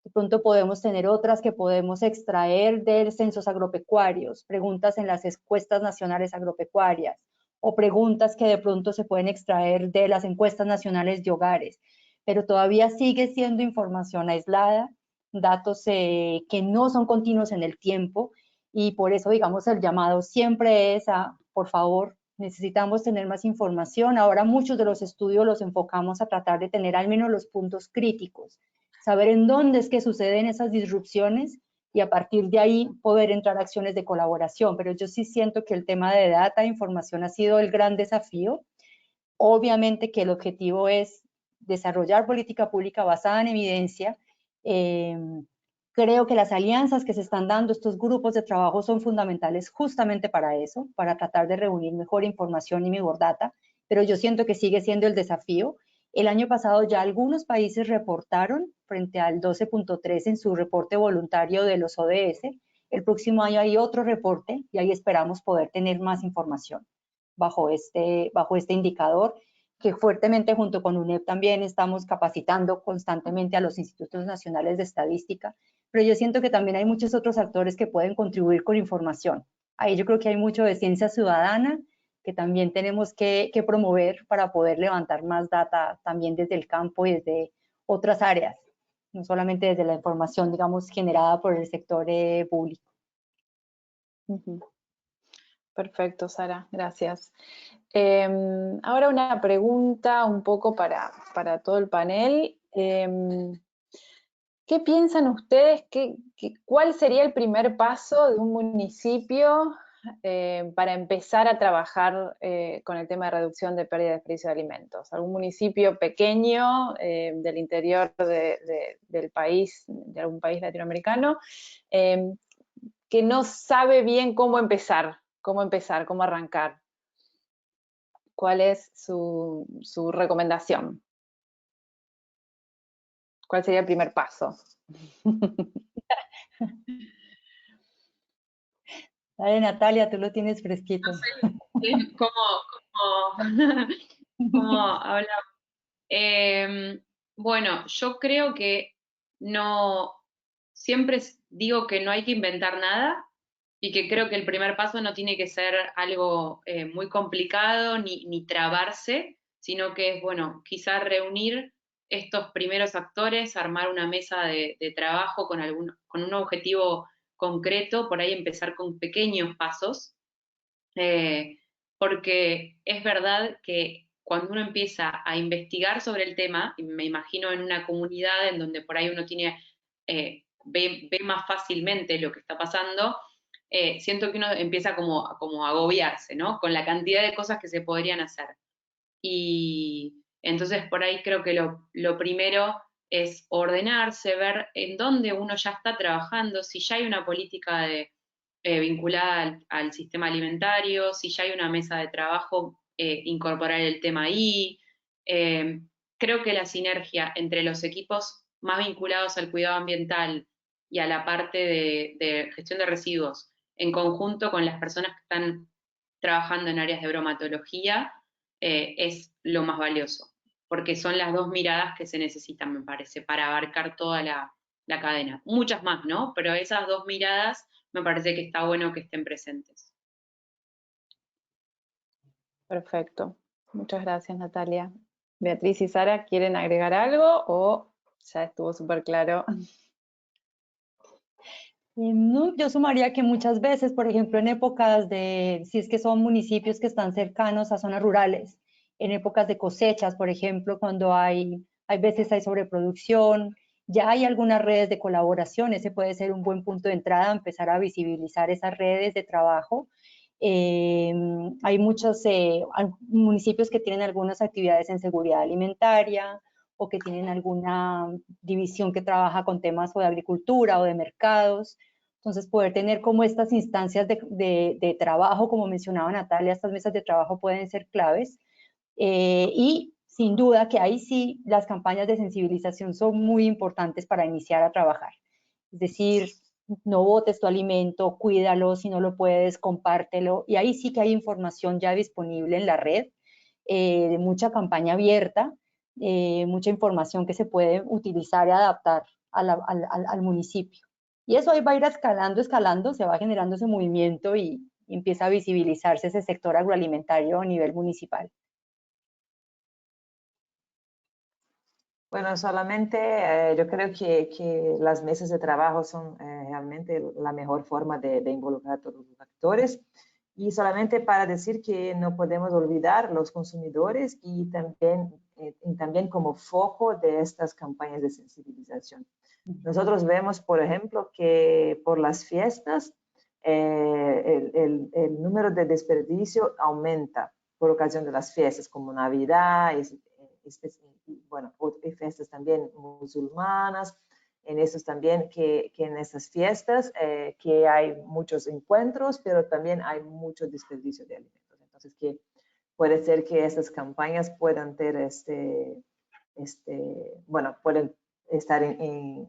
De pronto podemos tener otras que podemos extraer de censos agropecuarios, preguntas en las encuestas nacionales agropecuarias, o preguntas que de pronto se pueden extraer de las encuestas nacionales de hogares, pero todavía sigue siendo información aislada, datos que no son continuos en el tiempo, y por eso, digamos, el llamado siempre es a, por favor, necesitamos tener más información. Ahora muchos de los estudios los enfocamos a tratar de tener al menos los puntos críticos, saber en dónde es que suceden esas disrupciones y a partir de ahí poder entrar a acciones de colaboración. Pero yo sí siento que el tema de data e información ha sido el gran desafío. Obviamente que el objetivo es desarrollar política pública basada en evidencia. Creo que las alianzas que se están dando, estos grupos de trabajo son fundamentales justamente para eso, para tratar de reunir mejor información y mejor data, pero yo siento que sigue siendo el desafío. El año pasado ya algunos países reportaron frente al 12.3 en su reporte voluntario de los ODS. El próximo año hay otro reporte y ahí esperamos poder tener más información bajo este indicador, que fuertemente junto con UNEP también estamos capacitando constantemente a los institutos nacionales de estadística, pero yo siento que también hay muchos otros actores que pueden contribuir con información. Ahí yo creo que hay mucho de ciencia ciudadana que también tenemos que promover para poder levantar más data también desde el campo y desde otras áreas, no solamente desde la información, digamos, generada por el sector público. Perfecto, Sara, gracias. Ahora una pregunta un poco para todo el panel. ¿Qué piensan ustedes? ¿Cuál sería el primer paso de un municipio para empezar a trabajar con el tema de reducción de pérdida y desperdicio de alimentos? ¿Algún municipio pequeño del interior del país, de algún país latinoamericano, que no sabe bien cómo empezar, cómo arrancar? ¿Cuál es su recomendación? ¿Cuál sería el primer paso? Dale, Natalia, tú lo tienes fresquito. No sé cómo hablamos. Bueno, yo creo que no, siempre digo que no hay que inventar nada y que creo que el primer paso no tiene que ser algo muy complicado ni trabarse, sino que es, bueno, quizás reunir estos primeros actores, armar una mesa de trabajo con un objetivo concreto, por ahí empezar con pequeños pasos. porque es verdad que cuando uno empieza a investigar sobre el tema, y me imagino en una comunidad en donde por ahí uno tiene, ve más fácilmente lo que está pasando, siento que uno empieza como a agobiarse, ¿no? Con la cantidad de cosas que se podrían hacer. Y entonces por ahí creo que lo primero es ordenarse, ver en dónde uno ya está trabajando, si ya hay una política vinculada al sistema alimentario, si ya hay una mesa de trabajo, incorporar el tema ahí. Eh, Creo que la sinergia entre los equipos más vinculados al cuidado ambiental y a la parte de gestión de residuos, en conjunto con las personas que están trabajando en áreas de bromatología, es lo más valioso, porque son las dos miradas que se necesitan, me parece, para abarcar toda la cadena. Muchas más, ¿no? Pero esas dos miradas me parece que está bueno que estén presentes. Perfecto. Muchas gracias, Natalia. Beatriz y Sara, ¿quieren agregar algo o ya estuvo súper claro? No, yo sumaría que muchas veces, por ejemplo, en épocas de, si es que son municipios que están cercanos a zonas rurales, en épocas de cosechas, por ejemplo, cuando hay veces hay sobreproducción, ya hay algunas redes de colaboración, ese puede ser un buen punto de entrada, empezar a visibilizar esas redes de trabajo. Hay muchos municipios que tienen algunas actividades en seguridad alimentaria, o que tienen alguna división que trabaja con temas o de agricultura o de mercados. Entonces, poder tener como estas instancias de trabajo, como mencionaba Natalia, estas mesas de trabajo pueden ser claves. Y sin duda que ahí sí las campañas de sensibilización son muy importantes para iniciar a trabajar. Es decir, no botes tu alimento, cuídalo, si no lo puedes, compártelo. Y ahí sí que hay información ya disponible en la red, de mucha campaña abierta, mucha información que se puede utilizar y adaptar al municipio. Y eso ahí va a ir escalando, se va generando ese movimiento y empieza a visibilizarse ese sector agroalimentario a nivel municipal. Bueno, solamente yo creo que las mesas de trabajo son realmente la mejor forma de involucrar a todos los actores. Y solamente para decir que no podemos olvidar los consumidores y también como foco de estas campañas de sensibilización. Nosotros vemos, por ejemplo, que por las fiestas el número de desperdicio aumenta por ocasión de las fiestas, como Navidad, bueno, y fiestas también musulmanas, en esos también que en esas fiestas que hay muchos encuentros, pero también hay mucho desperdicio de alimentos. Entonces, que puede ser que estas campañas puedan tener bueno, pueden estar en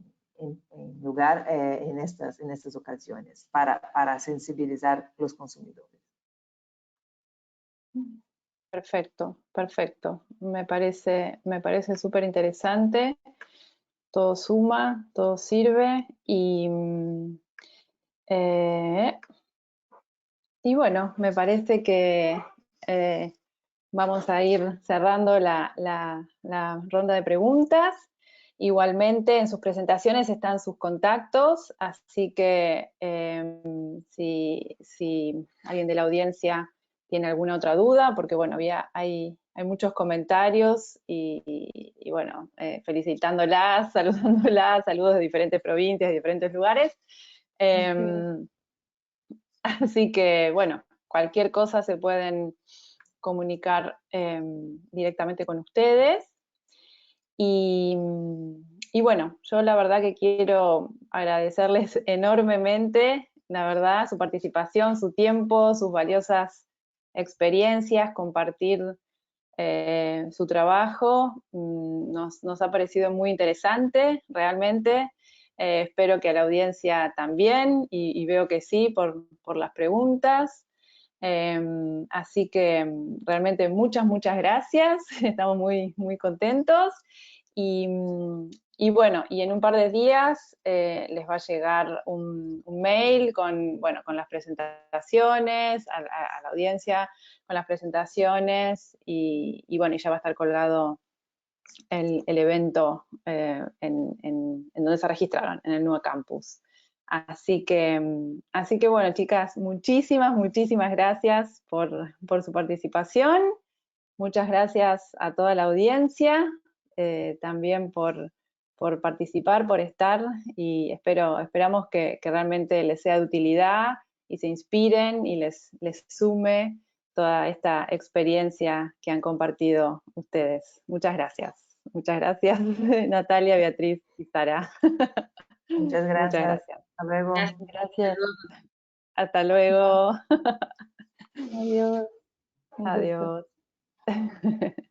lugar en estas ocasiones para sensibilizar los consumidores. Perfecto, perfecto. Me parece súper interesante. Todo suma, todo sirve y bueno, me parece que vamos a ir cerrando la ronda de preguntas. Igualmente en sus presentaciones están sus contactos, así que si alguien de la audiencia tiene alguna otra duda, porque bueno, hay muchos comentarios y bueno, felicitándolas, saludándolas, saludos de diferentes provincias, de diferentes lugares. Así que bueno, cualquier cosa se pueden comunicar directamente con ustedes. Y bueno, yo la verdad que quiero agradecerles enormemente, la verdad, su participación, su tiempo, sus valiosas experiencias, compartir su trabajo. Nos ha parecido muy interesante, realmente. Espero que a la audiencia también, y veo que sí, por las preguntas. Así que realmente muchas gracias, estamos muy contentos y bueno, y en un par de días les va a llegar un mail con las presentaciones, a la audiencia, con las presentaciones y bueno, y ya va a estar colgado el evento en donde se registraron, en el nuevo campus. Así que bueno, chicas, muchísimas gracias por su participación. Muchas gracias a toda la audiencia, también por participar, por estar, y esperamos que realmente les sea de utilidad y se inspiren y les sume toda esta experiencia que han compartido ustedes. Muchas gracias. Muchas gracias, Natalia, Beatriz y Sara. Muchas Muchas gracias. gracias. Hasta luego. Gracias. Hasta luego. Adiós. Un gusto. Adiós.